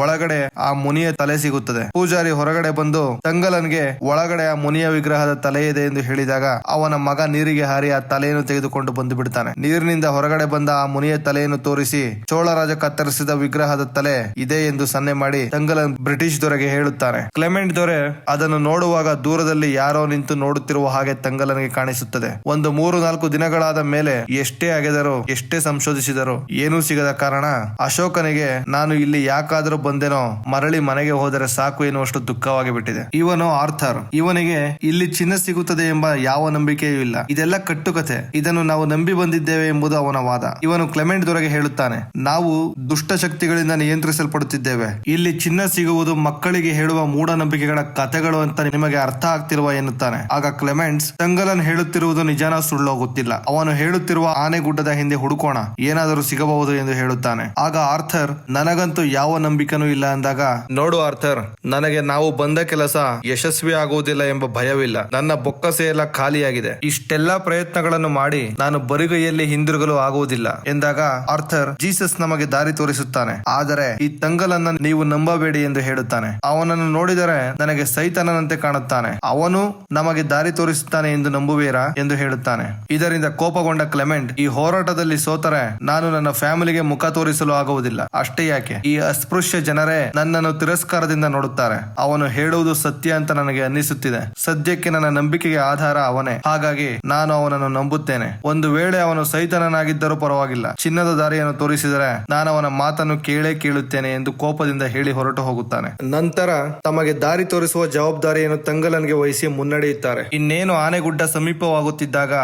ಒಳಗಡೆ ಆ ಮುನಿಯ ತಲೆ ಸಿಗುತ್ತದೆ. ಪೂಜಾರಿ ಹೊರಗಡೆ ಬಂದು ತಂಗಲನ್ಗೆ ಒಳಗಡೆ ಆ ಮುನಿಯ ವಿಗ್ರಹದ ತಲೆ ಇದೆ ಎಂದು ಹೇಳಿದಾಗ ಅವನ ಮಗ ನೀರಿಗೆ ಹಾರಿ ಆ ತಲೆಯನ್ನು ತೆಗೆದುಕೊಂಡು ಬಂದು ಬಿಡ್ತಾನೆ. ನೀರಿನಿಂದ ಹೊರಗಡೆ ಬಂದ ಆ ಮುನಿಯ ತಲೆಯನ್ನು ತೋರಿಸಿ ಚೋಳರಾಜ ಕತ್ತರಿಸಿದ ವಿಗ್ರಹದ ತಲೆ ಇದೆ ಎಂದು ಸನ್ನೆ ಮಾಡಿ ತಂಗಲನ್ ಬ್ರಿಟಿಷ್ ದೊರೆಗೆ ಹೇಳುತ್ತಾನೆ. ಕ್ಲೆಮೆಂಟ್ ದೊರೆ ಅದನ್ನು ನೋಡುವಾಗ ದೂರದಲ್ಲಿ ಯಾರೋ ನಿಂತು ನೋಡುತ್ತಿರುವ ಹಾಗೆ ತಂಗಲನ್ಗೆ ಕಾಣಿಸುತ್ತದೆ. ಒಂದು 3-4 ದಿನಗಳಾದ ಮೇಲೆ ಎಷ್ಟೇ ಅಗೆದರೂ ಎಷ್ಟೇ ಸಂಶೋಧಿಸಿದರೂ ಏನೂ ಸಿಗದ ಕಾರಣ ಅಶೋಕನಿಗೆ ನಾನು ಇಲ್ಲಿ ಯಾಕಾದರೂ ಬಂದೆನೋ, ಮರಳಿ ಮನೆಗೆ ಹೋದರೆ ಸಾಕು ಎನ್ನುವಷ್ಟು ದುಃಖವಾಗಿ ಬಿಟ್ಟಿದೆ. ಇವನು ಆರ್ಥರ್. ಇವನಿಗೆ ಇಲ್ಲಿ ಚಿನ್ನ ಸಿಗುತ್ತದೆ ಎಂಬ ಯಾವ ನಂಬಿಕೆಯೂ ಇಲ್ಲ. ಇದೆಲ್ಲ ಕಟ್ಟುಕತೆ. ಇದನ್ನು ನಾವು ನಂಬಿ ಬಂದಿದ್ದೇವೆ ಎಂಬುದು ಅವನ ವಾದ. ಇವನು ಕ್ಲೆಮೆಂಟ್ ದೊರೆಗೆ ಹೇಳುತ್ತಾನೆ, ನಾವು ದುಷ್ಟ ಶಕ್ತಿಗಳಿಂದ ನಿಯಂತ್ರಿಸಲ್ಪಡುತ್ತಿದ್ದೇವೆ. ಇಲ್ಲಿ ಚಿನ್ನ ಸಿಗುವುದು ಮಕ್ಕಳಿಗೆ ಹೇಳುವ ಮೂಢನಂಬಿಕೆಗಳ ಕಥೆಗಳು ಅಂತ ನಿಮಗೆ ಅರ್ಥ ಆಗ್ತಿರುವ ಎನ್ನುತ್ತಾನೆ. ಆಗ ಕ್ಲೆಮೆಂಟ್ಸ್ ತಂಗಲನ್ ಹೇಳುತ್ತಿರುವುದು ನಿಜಾನ ಸುಳ್ಳೋ ಗೊತ್ತಿಲ್ಲ. ಅವನು ಹೇಳುತ್ತಿರುವ ಆನೆಗುಡ್ಡದ ಹಿಂದೆ ಹುಡುಕೋಣ, ಏನಾದರೂ ಸಿಗಬಹುದು ಎಂದು ಹೇಳುತ್ತಾನೆ. ಆಗ ಆರ್ಥರ್ ನನಗಂತೂ ಯಾವ ನಂಬಿಕೆನೂ ಇಲ್ಲ ಅಂದಾಗ, ನೋಡು ಆರ್ಥರ್, ನನಗೆ ನಾವು ಬಂದ ಕೆಲಸ ಯಶಸ್ವಿ ಆಗುವುದಿಲ್ಲ ಎಂಬ ಭಯವಿಲ್ಲ. ನನ್ನ ಬೊಕ್ಕಸೆ ಎಲ್ಲ ಖಾಲಿಯಾಗಿದೆ. ಇಷ್ಟೆಲ್ಲಾ ಪ್ರಯತ್ನಗಳನ್ನು ಮಾಡಿ ನಾನು ಬರಿಗೈಯಲ್ಲಿ ಹಿಂದಿರುಗಲು ಆಗುವುದಿಲ್ಲ ಎಂದಾಗ ಆರ್ಥರ್ ಜೀಸಸ್ ನಮಗೆ ದಾರಿ ತೋರಿಸುತ್ತಾನೆ, ಆದರೆ ಈ ತಂಗಲನ್ನ ನೀವು ನಂಬಬೇಡಿ ಎಂದು ಹೇಳುತ್ತಾನೆ. ಅವನನ್ನು ನೋಡಿದರೆ ನನಗೆ ಸೈತಾನನಂತೆ ಕಾಣುತ್ತಾನೆ. ಅವನು ನಮಗೆ ದಾರಿ ತೋರಿಸುತ್ತಾನೆ ಎಂದು ನಂಬುವೀರಾ ಎಂದು ಹೇಳುತ್ತಾನೆ. ಇದರಿಂದ ಕೋಪಗೊಂಡ ಕ್ಲೆಮೆಂಟ್, ಈ ಹೋರಾಟದಲ್ಲಿ ಸೋತರೆ ನಾನು ನನ್ನ ಫ್ಯಾಮಿಲಿಗೆ ಮುಖ ತೋರಿಸಲು ಆಗುವುದಿಲ್ಲ. ಅಷ್ಟೇ ಯಾಕೆ, ಈ ಅಸ್ಪೃಶ್ಯ ಜನರೇ ನನ್ನನ್ನು ತಿರಸ್ಕಾರದಿಂದ ನೋಡುತ್ತಾರೆ. ಅವನು ಹೇಳುವುದು ಸತ್ಯ ಅಂತ ನನಗೆ ಅನ್ನಿಸುತ್ತಿದೆ. ಸದ್ಯಕ್ಕೆ ನನ್ನ ನಂಬಿಕೆಗೆ ಆಧಾರ ಅವನೇ. ಹಾಗಾಗಿ ನಾನು ಅವನನ್ನು ನಂಬುತ್ತೇನೆ. ಒಂದು ವೇಳೆ ಅವನು ಸೈತಾನನಾಗಿದ್ದರೂ ಪರವಾಗಿಲ್ಲ, ಚಿನ್ನದ ದಾರಿಯನ್ನು ತೋರಿಸಿದರೆ ನಾನು ಅವನ ಮಾತನ್ನು ಕೇಳುತ್ತೇನೆ ಎಂದು ಕೋಪದಿಂದ ಹೇಳಿ ಹೊರಟು ಹೋಗುತ್ತಾನೆ. ನಂತರ ತಮಗೆ ದಾರಿ ತೋರಿಸುವ ಜವಾಬ್ದಾರಿಯನ್ನು ತಂಗಲನ್ಗೆ ವಹಿಸಿ ಮುನ್ನಡೆಯುತ್ತಾರೆ. ಇನ್ನೇನು ಆನೆಗುಡ್ಡ ಸಮೀಪವಾಗುತ್ತಿದ್ದಾಗ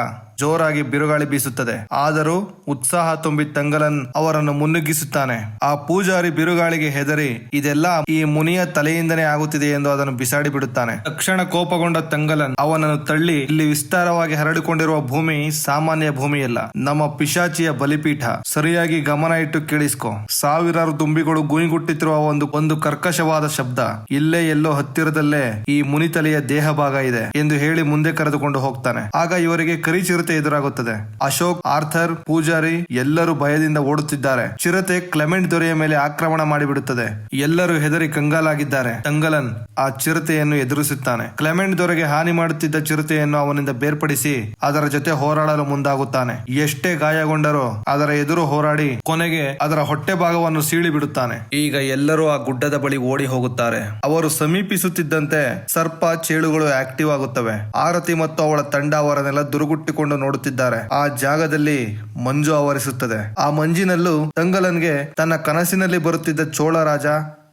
ಜೋರಾಗಿ ಬಿರುಗಾಳಿ ಬೀಸುತ್ತದೆ. ಆದರೂ ಉತ್ಸಾಹ ತುಂಬಿ ತಂಗಲನ್ ಅವರನ್ನು ಮುನ್ನುಗ್ಗಿಸುತ್ತಾನೆ. ಆ ಪೂಜಾರಿ ಬಿರುಗಾಳಿಗೆ ಹೆದರಿ ಇದೆಲ್ಲ ಈ ಮುನಿಯ ತಲೆಯಿಂದನೇ ಆಗುತ್ತಿದೆ ಎಂದು ಅದನ್ನು ಬಿಸಾಡಿ ಬಿಡುತ್ತಾನೆ. ತಕ್ಷಣ ಕೋಪಗೊಂಡ ತಂಗಲನ್ ಅವನನ್ನು ತಳ್ಳಿ, ಇಲ್ಲಿ ವಿಸ್ತಾರವಾಗಿ ಹರಡಿಕೊಂಡಿರುವ ಭೂಮಿ ಸಾಮಾನ್ಯ ಭೂಮಿಯಲ್ಲ, ನಮ್ಮ ಪಿಶಾಚಿಯ ಬಲಿಪೀಠ. ಸರಿಯಾಗಿ ಗಮನ ಇಟ್ಟು ಕೇಳಿಸ್ಕೊ. ಸಾವಿರಾರು ದುಂಬಿಗಳು ಗುಯಿಗುಟ್ಟುತ್ತಿರುವ ಒಂದು ಕರ್ಕಶವಾದ ಶಬ್ದ. ಇಲ್ಲೇ ಎಲ್ಲೋ ಹತ್ತಿರದಲ್ಲೇ ಈ ಮುನಿ ತಲೆಯ ದೇಹ ಭಾಗ ಇದೆ ಎಂದು ಹೇಳಿ ಮುಂದೆ ಕರೆದುಕೊಂಡು ಹೋಗ್ತಾನೆ. ಆಗ ಇವರಿಗೆ ಕರಿಚಿರತೆ ಎದುರಾಗುತ್ತದೆ. ಅಶೋಕ್, ಆರ್ಥರ್, ಪೂಜಾರಿ ಎಲ್ಲರೂ ಭಯದಿಂದ ಓಡುತ್ತಿದ್ದಾರೆ. ಚಿರತೆ ಕ್ಲೆಮೆಂಟ್ ದೊರೆಯ ಮೇಲೆ ಆಕ್ರಮಣ ಮಾಡಿಬಿಡುತ್ತದೆ. ಎಲ್ಲರೂ ಹೆದರಿ ಕಂಗಾಲಾಗಿದ್ದಾರೆ. ತಂಗಲನ್ ಆ ಚಿರತೆಯನ್ನು ಎದುರಿಸುತ್ತಾನೆ. ಕ್ಲೆಮೆಂಟ್ ದೊರೆಗೆ ಹಾನಿ ಮಾಡುತ್ತಿದ್ದ ಚಿರತೆಯನ್ನು ಅವನಿಂದ ಬೇರ್ಪಡಿಸಿ ಅದರ ಜೊತೆ ಹೋರಾಡಲು ಮುಂದಾಗುತ್ತಾನೆ. ಎಷ್ಟೇ ಗಾಯಗೊಂಡರೂ ಅದರ ಎದುರು ಹೋರಾಡಿ ಕೊನೆಗೆ ಅದರ ಹೊಟ್ಟೆ ಭಾಗವನ್ನು ಸೀಳಿ ಬಿಡುತ್ತಾನೆ. ಈಗ ಎಲ್ಲರೂ ಆ ಗುಡ್ಡದ ಬಳಿ ಓಡಿ ಹೋಗುತ್ತಾರೆ. ಅವರು ಸಮೀಪಿಸುತ್ತಿದ್ದಂತೆ ಸರ್ಪ, ಚೇಳುಗಳು ಆಕ್ಟಿವ್ ಆಗುತ್ತವೆ. ಆರತಿ ಮತ್ತು ಅವಳ ತಂಡ ಅವರನ್ನೆಲ್ಲ ದುರುಗುಟ್ಟಿಕೊಂಡು ನೋಡುತ್ತಿದ್ದಾರೆ. ಆ ಜಾಗದಲ್ಲಿ ಮಂಜು ಆವರಿಸುತ್ತದೆ. ಆ ಮಂಜಿನಲ್ಲೂ ತಂಗಲನ್ಗೆ ತನ್ನ ಕನಸಿನಲ್ಲಿ ಬರುತ್ತಿದ್ದ ಚೋಳ ರಾಜ,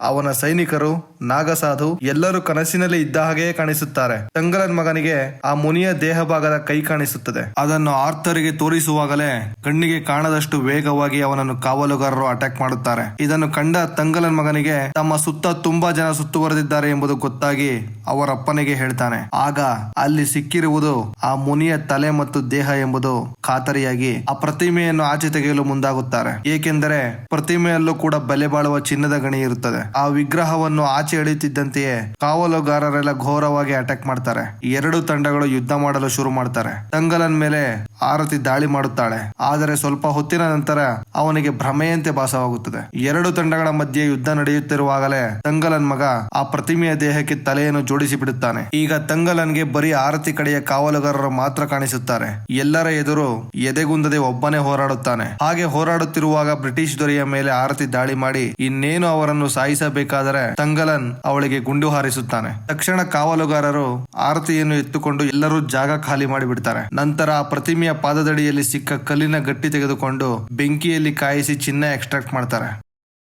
ಅವನ ಸೈನಿಕರು, ನಾಗಸಾಧು ಎಲ್ಲರೂ ಕನಸಿನಲ್ಲಿ ಇದ್ದ ಹಾಗೆಯೇ ಕಾಣಿಸುತ್ತಾರೆ. ತಂಗಲನ್ ಮಗನಿಗೆ ಆ ಮುನಿಯ ದೇಹ ಭಾಗದ ಕೈ ಕಾಣಿಸುತ್ತದೆ. ಅದನ್ನು ಆರ್ಥರ್ಗೆ ತೋರಿಸುವಾಗಲೇ ಕಣ್ಣಿಗೆ ಕಾಣದಷ್ಟು ವೇಗವಾಗಿ ಅವನನ್ನು ಕಾವಲುಗಾರರು ಅಟ್ಯಾಕ್ ಮಾಡುತ್ತಾರೆ. ಇದನ್ನು ಕಂಡ ತಂಗಲನ್ ಮಗನಿಗೆ ತಮ್ಮ ಸುತ್ತ ತುಂಬಾ ಜನ ಸುತ್ತುವರೆದಿದ್ದಾರೆ ಎಂಬುದು ಗೊತ್ತಾಗಿ ಅವರಪ್ಪನಿಗೆ ಹೇಳ್ತಾನೆ. ಆಗ ಅಲ್ಲಿ ಸಿಕ್ಕಿರುವುದು ಆ ಮುನಿಯ ತಲೆ ಮತ್ತು ದೇಹ ಎಂಬುದು ಖಾತರಿಯಾಗಿ ಆ ಪ್ರತಿಮೆಯನ್ನು ಆಚೆ ತೆಗೆಯಲು ಮುಂದಾಗುತ್ತಾರೆ. ಏಕೆಂದರೆ ಪ್ರತಿಮೆಯಲ್ಲೂ ಕೂಡ ಬೆಲೆ ಬಾಳುವ ಚಿನ್ನದ ಗಣಿ ಇರುತ್ತದೆ. ಆ ವಿಗ್ರಹವನ್ನು ಆಚೆ ಎಳೆಯುತ್ತಿದ್ದಂತೆಯೇ ಕಾವಲುಗಾರರೆಲ್ಲ ಘೋರವಾಗಿ ಅಟ್ಯಾಕ್ ಮಾಡ್ತಾರೆ. ಎರಡು ತಂಡಗಳು ಯುದ್ಧ ಮಾಡಲು ಶುರು ಮಾಡ್ತಾರೆ. ತಂಗಲನ್ ಮೇಲೆ ಆರತಿ ದಾಳಿ ಮಾಡುತ್ತಾಳೆ. ಆದರೆ ಸ್ವಲ್ಪ ಹೊತ್ತಿನ ನಂತರ ಅವನಿಗೆ ಭ್ರಮೆಯಂತೆ ಭಾಸವಾಗುತ್ತದೆ. ಎರಡು ತಂಡಗಳ ಮಧ್ಯೆ ಯುದ್ಧ ನಡೆಯುತ್ತಿರುವಾಗಲೇ ತಂಗಲನ್ ಮಗ ಆ ಪ್ರತಿಮೆಯ ದೇಹಕ್ಕೆ ತಲೆಯನ್ನು ಜೋಡಿಸಿ ಬಿಡುತ್ತಾನೆ. ಈಗ ತಂಗಲನ್ಗೆ ಬರೀ ಆರತಿ ಕಡೆಯ ಕಾವಲುಗಾರರು ಮಾತ್ರ ಕಾಣಿಸುತ್ತಾರೆ. ಎಲ್ಲರ ಎದುರು ಎದೆಗುಂದದೆ ಒಬ್ಬನೇ ಹೋರಾಡುತ್ತಾನೆ. ಹಾಗೆ ಹೋರಾಡುತ್ತಿರುವಾಗ ಬ್ರಿಟಿಷ್ ದೊರೆಯ ಮೇಲೆ ಆರತಿ ದಾಳಿ ಮಾಡಿ ಇನ್ನೇನು ಅವರನ್ನು ಸಾಯಿಸಬೇಕಾದರೆ ತಂಗಲನ್ ಅವಳಿಗೆ ಗುಂಡು ಹಾರಿಸುತ್ತಾನೆ. ತಕ್ಷಣ ಕಾವಲುಗಾರರು ಆರತಿಯನ್ನು ಎತ್ತುಕೊಂಡು ಎಲ್ಲರೂ ಜಾಗ ಖಾಲಿ ಮಾಡಿಬಿಡ್ತಾರೆ. ನಂತರ ಆ ಪ್ರತಿಮೆಯ ಭೂಮಿಯ ಪಾದದಡಿಯಲ್ಲಿ ಸಿಕ್ಕ ಕಲ್ಲಿನ ಗಟ್ಟಿ ತೆಗೆದುಕೊಂಡು ಬೆಂಕಿಯಲ್ಲಿ ಕಾಯಿಸಿ ಚಿನ್ನ ಎಕ್ಸ್ಟ್ರಾಕ್ಟ್ ಮಾಡ್ತಾರೆ.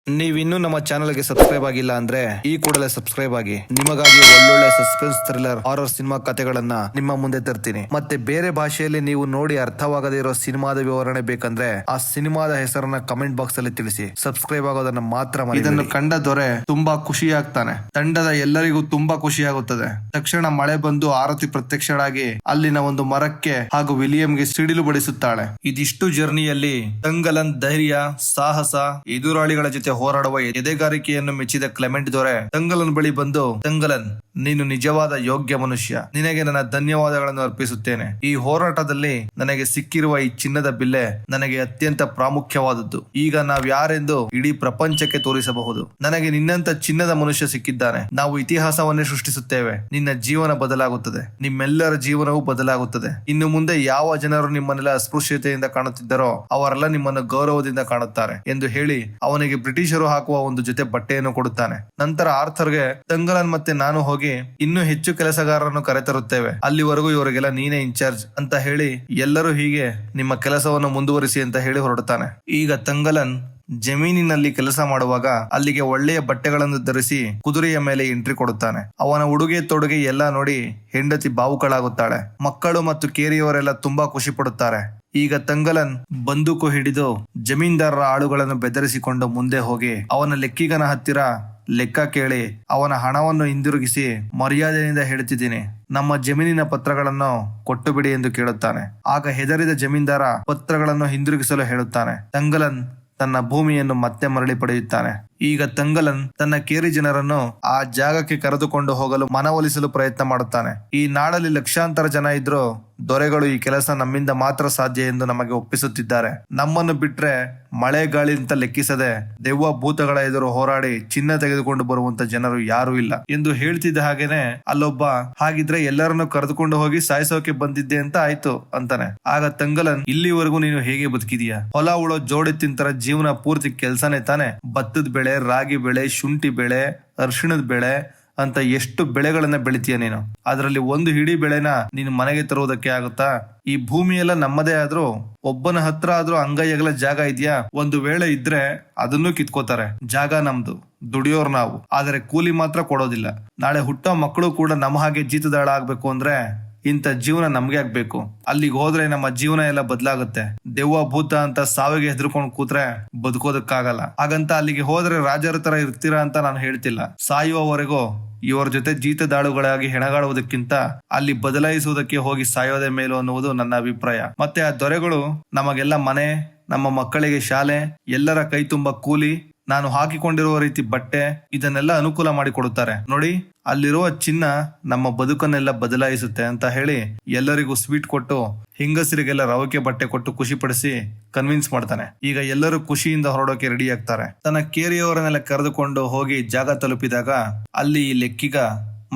ನೀವಿನ್ನೂ ನಮ್ಮ ಚಾನೆಲ್ಗೆ ಸಬ್ಸ್ಕ್ರೈಬ್ ಆಗಿಲ್ಲ ಅಂದ್ರೆ ಈ ಕೂಡಲೇ ಸಬ್ಸ್ಕ್ರೈಬ್ ಆಗಿ. ನಿಮಗಾಗಿ ಒಳ್ಳೊಳ್ಳೆ ಸಸ್ಪೆನ್ಸ್ ಥ್ರಿಲ್ಲರ್ ಹಾರರ್ ಸಿನಿಮಾ ಕಥೆಗಳನ್ನ ನಿಮ್ಮ ಮುಂದೆ ತರ್ತೀನಿ. ಮತ್ತೆ ಬೇರೆ ಭಾಷೆಯಲ್ಲಿ ನೀವು ನೋಡಿ ಅರ್ಥವಾಗದೇ ಇರೋ ಸಿನಿಮಾದ ವಿವರಣೆ ಬೇಕಂದ್ರೆ ಆ ಸಿನಿಮಾದ ಹೆಸರನ್ನ ಕಮೆಂಟ್ ಬಾಕ್ಸ್ ಅಲ್ಲಿ ತಿಳಿಸಿ. ಸಬ್ಸ್ಕ್ರೈಬ್ ಆಗೋದನ್ನ ಮಾತ್ರ ಮರೆಯಬೇಡಿ. ಇದನ್ನು ಕಂಡ ದೊರೆ ತುಂಬಾ ಖುಷಿ ಆಗ್ತಾನೆ. ತಂಡದ ಎಲ್ಲರಿಗೂ ತುಂಬಾ ಖುಷಿ ಆಗುತ್ತದೆ. ತಕ್ಷಣ ಮಳೆ ಬಂದು ಆರತಿ ಪ್ರತ್ಯಕ್ಷಳಾಗಿ ಅಲ್ಲಿನ ಒಂದು ಮರಕ್ಕೆ ಹಾಗೂ ವಿಲಿಯಂಗೆ ಸಿಡಿಲು ಬಡಿಸುತ್ತಾಳೆ. ಇದಿಷ್ಟು ಜರ್ನಿಯಲ್ಲಿ ತಂಗಲನ್ ಧೈರ್ಯ, ಸಾಹಸ, ಎದುರಾಳಿಗಳ ಜೊತೆ ಹೋರಾಡುವ ಎದೆಗಾರಿಕೆಯನ್ನು ಮೆಚ್ಚಿದ ಕ್ಲೆಮೆಂಟ್ ದೊರೆ ತಂಗಲನ್ ಬಳಿ ಬಂದು, ತಂಗಲನ್, ನೀನು ನಿಜವಾದ ಯೋಗ್ಯ ಮನುಷ್ಯ. ನಿನಗೆ ನನ್ನ ಧನ್ಯವಾದಗಳನ್ನು ಅರ್ಪಿಸುತ್ತೇನೆ. ಈ ಹೋರಾಟದಲ್ಲಿ ನನಗೆ ಸಿಕ್ಕಿರುವ ಈ ಚಿನ್ನದ ಬಿಲ್ಲೆ ನನಗೆ ಅತ್ಯಂತ ಪ್ರಾಮುಖ್ಯವಾದದ್ದು. ಈಗ ನಾವ್ ಯಾರೆಂದು ಇಡೀ ಪ್ರಪಂಚಕ್ಕೆ ತೋರಿಸಬಹುದು. ನನಗೆ ನಿನ್ನಂತ ಚಿನ್ನದ ಮನುಷ್ಯ ಸಿಕ್ಕಿದ್ದಾನೆ. ನಾವು ಇತಿಹಾಸವನ್ನೇ ಸೃಷ್ಟಿಸುತ್ತೇವೆ. ನಿನ್ನ ಜೀವನ ಬದಲಾಗುತ್ತದೆ. ನಿಮ್ಮೆಲ್ಲರ ಜೀವನವೂ ಬದಲಾಗುತ್ತದೆ. ಇನ್ನು ಮುಂದೆ ಯಾವ ಜನರು ನಿಮ್ಮನ್ನೆಲ್ಲ ಅಸ್ಪೃಶ್ಯತೆಯಿಂದ ಕಾಣುತ್ತಿದ್ದರೋ ಅವರೆಲ್ಲ ನಿಮ್ಮನ್ನು ಗೌರವದಿಂದ ಕಾಣುತ್ತಾರೆ ಎಂದು ಹೇಳಿ ಅವನಿಗೆ ಬ್ರಿಟಿಷರು ಹಾಕುವ ಒಂದು ಜೊತೆ ಬಟ್ಟೆಯನ್ನು ಕೊಡುತ್ತಾನೆ. ನಂತರ ಆರ್ಥರ್ಗೆ, ತಂಗಲನ್ ಮತ್ತೆ ನಾನು ಹೋಗಿ ಇನ್ನೂ ಹೆಚ್ಚು ಕೆಲಸಗಾರರನ್ನು ಕರೆತರುತ್ತೇವೆ. ಅಲ್ಲಿವರೆಗೂ ಇವರಿಗೆಲ್ಲ ನೀನೇ ಇನ್ಚಾರ್ಜ್ ಅಂತ ಹೇಳಿ ಎಲ್ಲರೂ ಹೀಗೆ ನಿಮ್ಮ ಕೆಲಸವನ್ನು ಮುಂದುವರಿಸಿ ಅಂತ ಹೇಳಿ ಹೊರಡುತ್ತಾನೆ. ಈಗ ತಂಗಲನ್ ಜಮೀನಿನಲ್ಲಿ ಕೆಲಸ ಮಾಡುವಾಗ ಅಲ್ಲಿಗೆ ಒಳ್ಳೆಯ ಬಟ್ಟೆಗಳನ್ನು ಧರಿಸಿ ಕುದುರೆಯ ಮೇಲೆ ಎಂಟ್ರಿ ಕೊಡುತ್ತಾನೆ. ಅವನ ಉಡುಗೆ ತೊಡುಗೆ ಎಲ್ಲ ನೋಡಿ ಹೆಂಡತಿ ಭಾವುಕಳಾಗುತ್ತಾಳೆ. ಮಕ್ಕಳು ಮತ್ತು ಕೇರಿಯವರೆಲ್ಲ ತುಂಬಾ ಖುಷಿ ಪಡುತ್ತಾರೆ. ಈಗ ತಂಗಲನ್ ಬಂದೂಕು ಹಿಡಿದು ಜಮೀನ್ದಾರರ ಆಳುಗಳನ್ನು ಬೆದರಿಸಿಕೊಂಡು ಮುಂದೆ ಹೋಗಿ ಅವನ ಲೆಕ್ಕಿಗನ ಹತ್ತಿರ ಲೆಕ್ಕ ಕೇಳಿ ಅವನ ಹಣವನ್ನು ಹಿಂದಿರುಗಿಸಿ ಮರ್ಯಾದೆಯಿಂದ ಹೇಳ್ತಿದ್ದೀನಿ, ನಮ್ಮ ಜಮೀನಿನ ಪತ್ರಗಳನ್ನು ಕೊಟ್ಟು ಬಿಡಿ ಎಂದು ಕೇಳುತ್ತಾನೆ. ಆಗ ಹೆದರಿದ ಜಮೀನ್ದಾರ ಪತ್ರಗಳನ್ನು ಹಿಂದಿರುಗಿಸಲು ಹೇಳುತ್ತಾನೆ. ತಂಗಲನ್ ತನ್ನ ಭೂಮಿಯನ್ನು ಮತ್ತೆ ಮರಳಿ ಪಡೆಯುತ್ತಾನೆ. ಈಗ ತಂಗಲನ್ ತನ್ನ ಕೇರಿ ಜನರನ್ನು ಆ ಜಾಗಕ್ಕೆ ಕರೆದುಕೊಂಡು ಹೋಗಲು ಮನವೊಲಿಸಲು ಪ್ರಯತ್ನ ಮಾಡುತ್ತಾನೆ. ಈ ನಾಡಲ್ಲಿ ಲಕ್ಷಾಂತರ ಜನ ಇದ್ರು ದೊರೆಗಳು ಈ ಕೆಲಸ ನಮ್ಮಿಂದ ಮಾತ್ರ ಸಾಧ್ಯ ಎಂದು ನಮಗೆ ಒಪ್ಪಿಸುತ್ತಿದ್ದಾರೆ. ನಮ್ಮನ್ನು ಬಿಟ್ರೆ ಮಳೆ ಗಾಳಿ ಅಂತ ಲೆಕ್ಕಿಸದೆ ದೆವ್ವ ಭೂತಗಳ ಎದುರು ಹೋರಾಡಿ ಚಿನ್ನ ತೆಗೆದುಕೊಂಡು ಬರುವಂತ ಜನರು ಯಾರೂ ಇಲ್ಲ ಎಂದು ಹೇಳ್ತಿದ್ದ ಹಾಗೇನೆ ಅಲ್ಲೊಬ್ಬ, ಹಾಗಿದ್ರೆ ಎಲ್ಲರನ್ನು ಕರೆದುಕೊಂಡು ಹೋಗಿ ಸಾಯಿಸೋಕೆ ಬಂದಿದ್ದೆ ಅಂತ ಆಯ್ತು ಅಂತಾನೆ. ಆಗ ತಂಗಲನ್, ಇಲ್ಲಿವರೆಗೂ ನೀನು ಹೇಗೆ ಬದುಕಿದೀಯ? ಹೊಲ ಉಳೋ ಜೋಡಿ ತಿಂತರ ಜೀವನ ಪೂರ್ತಿ ಕೆಲ್ಸನೇ ತಾನೆ. ಭತ್ತದ ಬೆಳೆ, ರಾಗಿ ಬೆಳೆ, ಶುಂಠಿ ಬೆಳೆ, ಅರಿಶಿಣದ ಬೆಳೆ ಅಂತ ಎಷ್ಟು ಬೆಳೆಗಳನ್ನ ಬೆಳಿತೀಯ ನೀನು. ಅದರಲ್ಲಿ ಒಂದು ಹಿಡಿ ಬೆಳೆನ ನೀನು ಮನೆಗೆ ತರುವುದಕ್ಕೆ ಆಗುತ್ತಾ? ಈ ಭೂಮಿಯೆಲ್ಲ ನಮ್ಮದೇ ಆದ್ರೂ ಒಬ್ಬನ ಹತ್ರ ಆದ್ರೂ ಅಂಗೈಯಗಲ ಜಾಗ ಇದೆಯಾ? ಒಂದು ವೇಳೆ ಇದ್ರೆ ಅದನ್ನು ಕಿತ್ಕೋತಾರೆ. ಜಾಗ ನಮ್ದು, ದುಡಿಯೋರ್ ನಾವು, ಆದರೆ ಕೂಲಿ ಮಾತ್ರ ಕೊಡೋದಿಲ್ಲ. ನಾಳೆ ಹುಟ್ಟೋ ಮಕ್ಕಳು ಕೂಡ ನಮ್ಮ ಹಾಗೆ ಜೀತದಾಳ ಆಗ್ಬೇಕು ಅಂದ್ರೆ ಇಂಥ ಜೀವನ ನಮ್ಗೆ ಆಗ್ಬೇಕು. ಅಲ್ಲಿಗೆ ಹೋದ್ರೆ ನಮ್ಮ ಜೀವನ ಎಲ್ಲ ಬದಲಾಗುತ್ತೆ. ದೆವ್ವ ಭೂತ ಅಂತ ಸಾವಿಗೆ ಹೆದರ್ಕೊಂಡು ಕೂತ್ರೆ ಬದುಕೋದಕ್ಕಾಗಲ್ಲ. ಹಾಗಂತ ಅಲ್ಲಿಗೆ ಹೋದ್ರೆ ರಾಜರ ತರ ಇರ್ತೀರಾ ಅಂತ ನಾನು ಹೇಳ್ತಿಲ್ಲ. ಸಾಯುವವರೆಗೂ ಇವರ ಜೊತೆ ಜೀತದಾಳುಗಳಾಗಿ ಹೆಣಗಾಡುವುದಕ್ಕಿಂತ ಅಲ್ಲಿ ಬದಲಾಯಿಸುವುದಕ್ಕೆ ಹೋಗಿ ಸಾಯೋದೇ ಮೇಲು ಅನ್ನುವುದು ನನ್ನ ಅಭಿಪ್ರಾಯ. ಮತ್ತೆ ಆ ದೊರೆಗಳು ನಮಗೆಲ್ಲ ಮನೆ, ನಮ್ಮ ಮಕ್ಕಳಿಗೆ ಶಾಲೆ, ಎಲ್ಲರ ಕೈ ತುಂಬ ಕೂಲಿ, ನಾನು ಹಾಕಿಕೊಂಡಿರುವ ರೀತಿ ಬಟ್ಟೆ, ಇದನ್ನೆಲ್ಲ ಅನುಕೂಲ ಮಾಡಿಕೊಡುತ್ತಾರೆ. ನೋಡಿ, ಅಲ್ಲಿರುವ ಚಿನ್ನ ನಮ್ಮ ಬದುಕನ್ನೆಲ್ಲ ಬದಲಾಯಿಸುತ್ತೆ ಅಂತ ಹೇಳಿ ಎಲ್ಲರಿಗೂ ಸ್ವೀಟ್ ಕೊಟ್ಟು ಹೆಂಗಸರಿಗೆಲ್ಲ ರವಕೆ ಬಟ್ಟೆ ಕೊಟ್ಟು ಖುಷಿ ಪಡಿಸಿ ಕನ್ವಿನ್ಸ್ ಮಾಡ್ತಾನೆ. ಈಗ ಎಲ್ಲರೂ ಖುಷಿಯಿಂದ ಹೊರಡೋಕೆ ರೆಡಿ ಆಗ್ತಾರೆ. ತನ್ನ ಕೇರಿಯವರನ್ನೆಲ್ಲ ಕರೆದುಕೊಂಡು ಹೋಗಿ ಜಾಗ ತಲುಪಿದಾಗ ಅಲ್ಲಿ ಈ ಲೆಕ್ಕಿಗ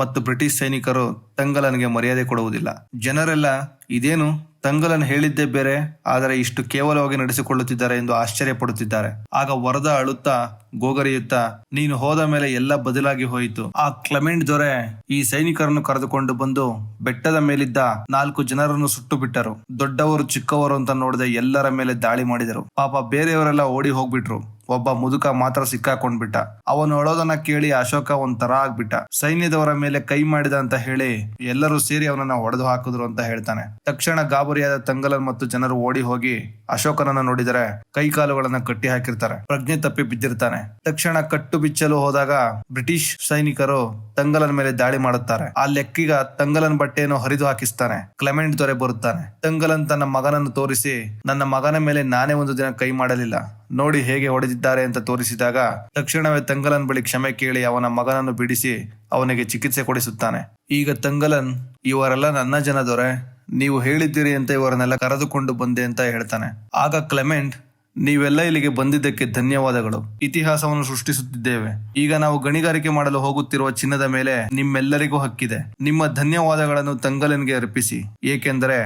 ಮತ್ತು ಬ್ರಿಟಿಷ್ ಸೈನಿಕರು ತಂಗಲನ್ಗೆ ಮರ್ಯಾದೆ ಕೊಡುವುದಿಲ್ಲ. ಜನರೆಲ್ಲ ಇದೇನು ತಂಗಲನ್ ಹೇಳಿದ್ದೇ ಬೇರೆ, ಆದರೆ ಇಷ್ಟು ಕೇವಲವಾಗಿ ನಡೆಸಿಕೊಳ್ಳುತ್ತಿದ್ದಾರೆ ಎಂದು ಆಶ್ಚರ್ಯ ಪಡುತ್ತಿದ್ದಾರೆ. ಆಗ ವರದ ಅಳುತ್ತಾ ಗೋಗರಿಯುತ್ತಾ, ನೀನು ಹೋದ ಮೇಲೆ ಎಲ್ಲ ಬದಲಾಗಿ ಹೋಯಿತು. ಆ ಕ್ಲೆಮೆಂಟ್ ದೊರೆ ಈ ಸೈನಿಕರನ್ನು ಕರೆದುಕೊಂಡು ಬಂದು ಬೆಟ್ಟದ ಮೇಲಿದ್ದ 4 ಜನರನ್ನು ಸುಟ್ಟು ಬಿಟ್ಟರು. ದೊಡ್ಡವರು ಚಿಕ್ಕವರು ಅಂತ ನೋಡದೆ ಎಲ್ಲರ ಮೇಲೆ ದಾಳಿ ಮಾಡಿದರು. ಪಾಪ ಬೇರೆಯವರೆಲ್ಲ ಓಡಿ ಹೋಗ್ಬಿಟ್ರು. ಒಬ್ಬ ಮುದುಕ ಮಾತ್ರ ಸಿಕ್ಕಾಕೊಂಡ್ಬಿಟ್ಟ. ಅವನು ಅಳೋದನ್ನ ಕೇಳಿ ಅಶೋಕ ಒಂಥರ ಆಗ್ಬಿಟ್ಟ. ಸೈನ್ಯದವರ ಮೇಲೆ ಕೈ ಮಾಡಿದ ಅಂತ ಹೇಳಿ ಎಲ್ಲರೂ ಸೇರಿ ಅವನನ್ನ ಹೊಡೆದು ಹಾಕಿದ್ರು ಅಂತ ಹೇಳ್ತಾನೆ. ತಕ್ಷಣ ಗಾಬರಿಯಾದ ತಂಗಲನ್ ಮತ್ತು ಜನರು ಓಡಿ ಹೋಗಿ ಅಶೋಕನನ್ನ ನೋಡಿದರೆ ಕೈ ಕಾಲುಗಳನ್ನ ಕಟ್ಟಿ ಹಾಕಿರ್ತಾರೆ. ಪ್ರಜ್ಞೆ ತಪ್ಪಿ ಬಿದ್ದಿರ್ತಾನೆ. ತಕ್ಷಣ ಕಟ್ಟು ಬಿಚ್ಚಲು ಹೋದಾಗ ಬ್ರಿಟಿಷ್ ಸೈನಿಕರು ತಂಗಲನ್ ಮೇಲೆ ದಾಳಿ ಮಾಡುತ್ತಾರೆ. ಆ ಲೆಕ್ಕಿಗ ತಂಗಲನ್ ಬಟ್ಟೆಯನ್ನು ಹರಿದು ಹಾಕಿಸ್ತಾನೆ. ಕ್ಲೆಮೆಂಟ್ ದೊರೆ ಬರುತ್ತಾನೆ. ತಂಗಲನ್ ತನ್ನ ಮಗನನ್ನು ತೋರಿಸಿ, ನನ್ನ ಮಗನ ಮೇಲೆ ನಾನೇ ಒಂದು ದಿನ ಕೈ ಮಾಡಲಿಲ್ಲ, ನೋಡಿ ಹೇಗೆ ಹೊಡೆದಿದ್ದಾರೆ ಅಂತ ತೋರಿಸಿದಾಗ ತಕ್ಷಣವೇ ತಂಗಲನ್ ಬಳಿ ಕ್ಷಮೆ ಕೇಳಿ ಅವನ ಮಗನನ್ನು ಬಿಡಿಸಿ ಅವನಿಗೆ ಚಿಕಿತ್ಸೆ ಕೊಡಿಸುತ್ತಾನೆ. ಈಗ ತಂಗಲನ್, ಇವರೆಲ್ಲ ನನ್ನ ಜನ ದೊರೆ, ನೀವು ಹೇಳಿದ್ದೀರಿ ಅಂತ ಇವರನ್ನೆಲ್ಲ ಕರೆದುಕೊಂಡು ಬಂದೆ ಅಂತ ಹೇಳ್ತಾನೆ. ಆಗ ಕ್ಲೆಮೆಂಟ್, ನೀವೆಲ್ಲ ಇಲ್ಲಿಗೆ ಬಂದಿದ್ದಕ್ಕೆ ಧನ್ಯವಾದಗಳು. ಇತಿಹಾಸವನ್ನು ಸೃಷ್ಟಿಸುತ್ತಿದ್ದೇವೆ. ಈಗ ನಾವು ಗಣಿಗಾರಿಕೆ ಮಾಡಲು ಹೋಗುತ್ತಿರುವ ಚಿನ್ನದ ಮೇಲೆ ನಿಮ್ಮೆಲ್ಲರಿಗೂ ಹಕ್ಕಿದೆ. ನಿಮ್ಮ ಧನ್ಯವಾದಗಳನ್ನು ತಂಗಲನ್ಗೆ ಅರ್ಪಿಸಿ, ಏಕೆಂದರೆ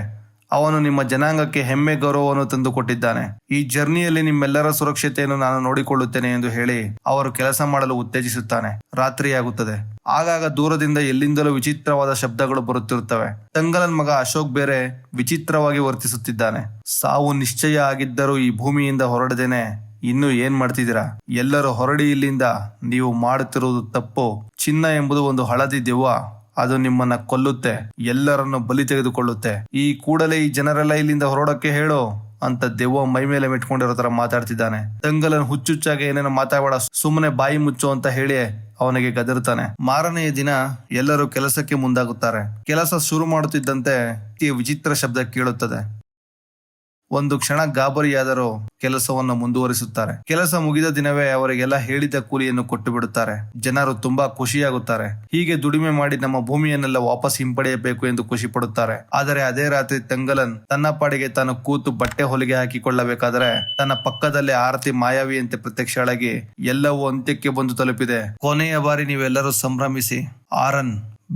ಅವನು ನಿಮ್ಮ ಜನಾಂಗಕ್ಕೆ ಹೆಮ್ಮೆ ಗೌರವವನ್ನು ತಂದುಕೊಟ್ಟಿದ್ದಾನೆ. ಈ ಜರ್ನಿಯಲ್ಲಿ ನಿಮ್ಮೆಲ್ಲರ ಸುರಕ್ಷತೆಯನ್ನು ನಾನು ನೋಡಿಕೊಳ್ಳುತ್ತೇನೆ ಎಂದು ಹೇಳಿ ಅವರು ಕೆಲಸ ಮಾಡಲು ಉತ್ತೇಜಿಸುತ್ತಾನೆ. ರಾತ್ರಿಯಾಗುತ್ತದೆ. ಆಗಾಗ ದೂರದಿಂದ ಎಲ್ಲಿಂದಲೂ ವಿಚಿತ್ರವಾದ ಶಬ್ದಗಳು ಬರುತ್ತಿರುತ್ತವೆ. ತಂಗಲನ್ ಮಗ ಅಶೋಕ್ ಬೇರೆ ವಿಚಿತ್ರವಾಗಿ ವರ್ತಿಸುತ್ತಿದ್ದಾನೆ. ಸಾವು ನಿಶ್ಚಯ ಆಗಿದ್ದರೂ ಈ ಭೂಮಿಯಿಂದ ಹೊರಡದೇನೆ ಇನ್ನು ಏನ್ ಮಾಡ್ತಿದ್ದೀರಾ? ಎಲ್ಲರೂ ಹೊರಡಿ ಇಲ್ಲಿಂದ. ನೀವು ಮಾಡುತ್ತಿರುವುದು ತಪ್ಪು. ಚಿನ್ನ ಎಂಬುದು ಒಂದು ಹಳದಿ ದೆವ್ವ. ಅದು ನಿಮ್ಮನ್ನ ಕೊಲ್ಲುತ್ತೆ, ಎಲ್ಲರನ್ನು ಬಲಿ ತೆಗೆದುಕೊಳ್ಳುತ್ತೆ. ಈ ಕೂಡಲೇ ಈ ಜನರೆಲ್ಲ ಇಲ್ಲಿಂದ ಹೊರಡಕ್ಕೆ ಹೇಳು ಅಂತ ದೆವ್ವ ಮೈ ಮೇಲೆ ಮೆಟ್ಕೊಂಡಿರೋ ತರ ಮಾತಾಡ್ತಿದ್ದಾನೆ. ತಂಗಲನ್ ಹುಚ್ಚುಚ್ಚಾಗಿ ಏನೇನೋ ಮಾತಾಡಬೇಡ, ಸುಮ್ಮನೆ ಬಾಯಿ ಮುಚ್ಚು ಅಂತ ಹೇಳಿ ಅವನಿಗೆ ಗದರುತ್ತಾನೆ. ಮಾರನೆಯ ದಿನ ಎಲ್ಲರೂ ಕೆಲಸಕ್ಕೆ ಮುಂದಾಗುತ್ತಾರೆ. ಕೆಲಸ ಶುರು ಮಾಡುತ್ತಿದ್ದಂತೆ ವಿಚಿತ್ರ ಶಬ್ದ ಕೇಳುತ್ತದೆ. ಒಂದು ಕ್ಷಣ ಗಾಬರಿಯಾದರೂ ಕೆಲಸವನ್ನು ಮುಂದುವರಿಸುತ್ತಾರೆ. ಕೆಲಸ ಮುಗಿದ ದಿನವೇ ಅವರಿಗೆಲ್ಲ ಹೇಳಿದ ಕೂಲಿಯನ್ನು ಕೊಟ್ಟು ಬಿಡುತ್ತಾರೆ. ಜನರು ತುಂಬಾ ಖುಷಿಯಾಗುತ್ತಾರೆ. ಹೀಗೆ ದುಡಿಮೆ ಮಾಡಿ ನಮ್ಮ ಭೂಮಿಯನ್ನೆಲ್ಲ ವಾಪಸ್ ಹಿಂಪಡೆಯಬೇಕು ಎಂದು ಖುಷಿ ಪಡುತ್ತಾರೆ. ಆದರೆ ಅದೇ ರಾತ್ರಿ ತಂಗಲನ್ ತನ್ನ ಪಾಡಿಗೆ ತಾನು ಕೂತು ಬಟ್ಟೆ ಹೊಲಿಗೆ ಹಾಕಿಕೊಳ್ಳಬೇಕಾದರೆ ತನ್ನ ಪಕ್ಕದಲ್ಲೇ ಆರತಿ ಮಾಯಾವಿಯಂತೆ ಪ್ರತ್ಯಕ್ಷಳಾಗಿ ಎಲ್ಲವೂ ಅಂತ್ಯಕ್ಕೆ ಬಂದು ತಲುಪಿದೆ. ಕೊನೆಯ ಬಾರಿ ನೀವೆಲ್ಲರೂ ಸಂಭ್ರಮಿಸಿ. ಆರನ್,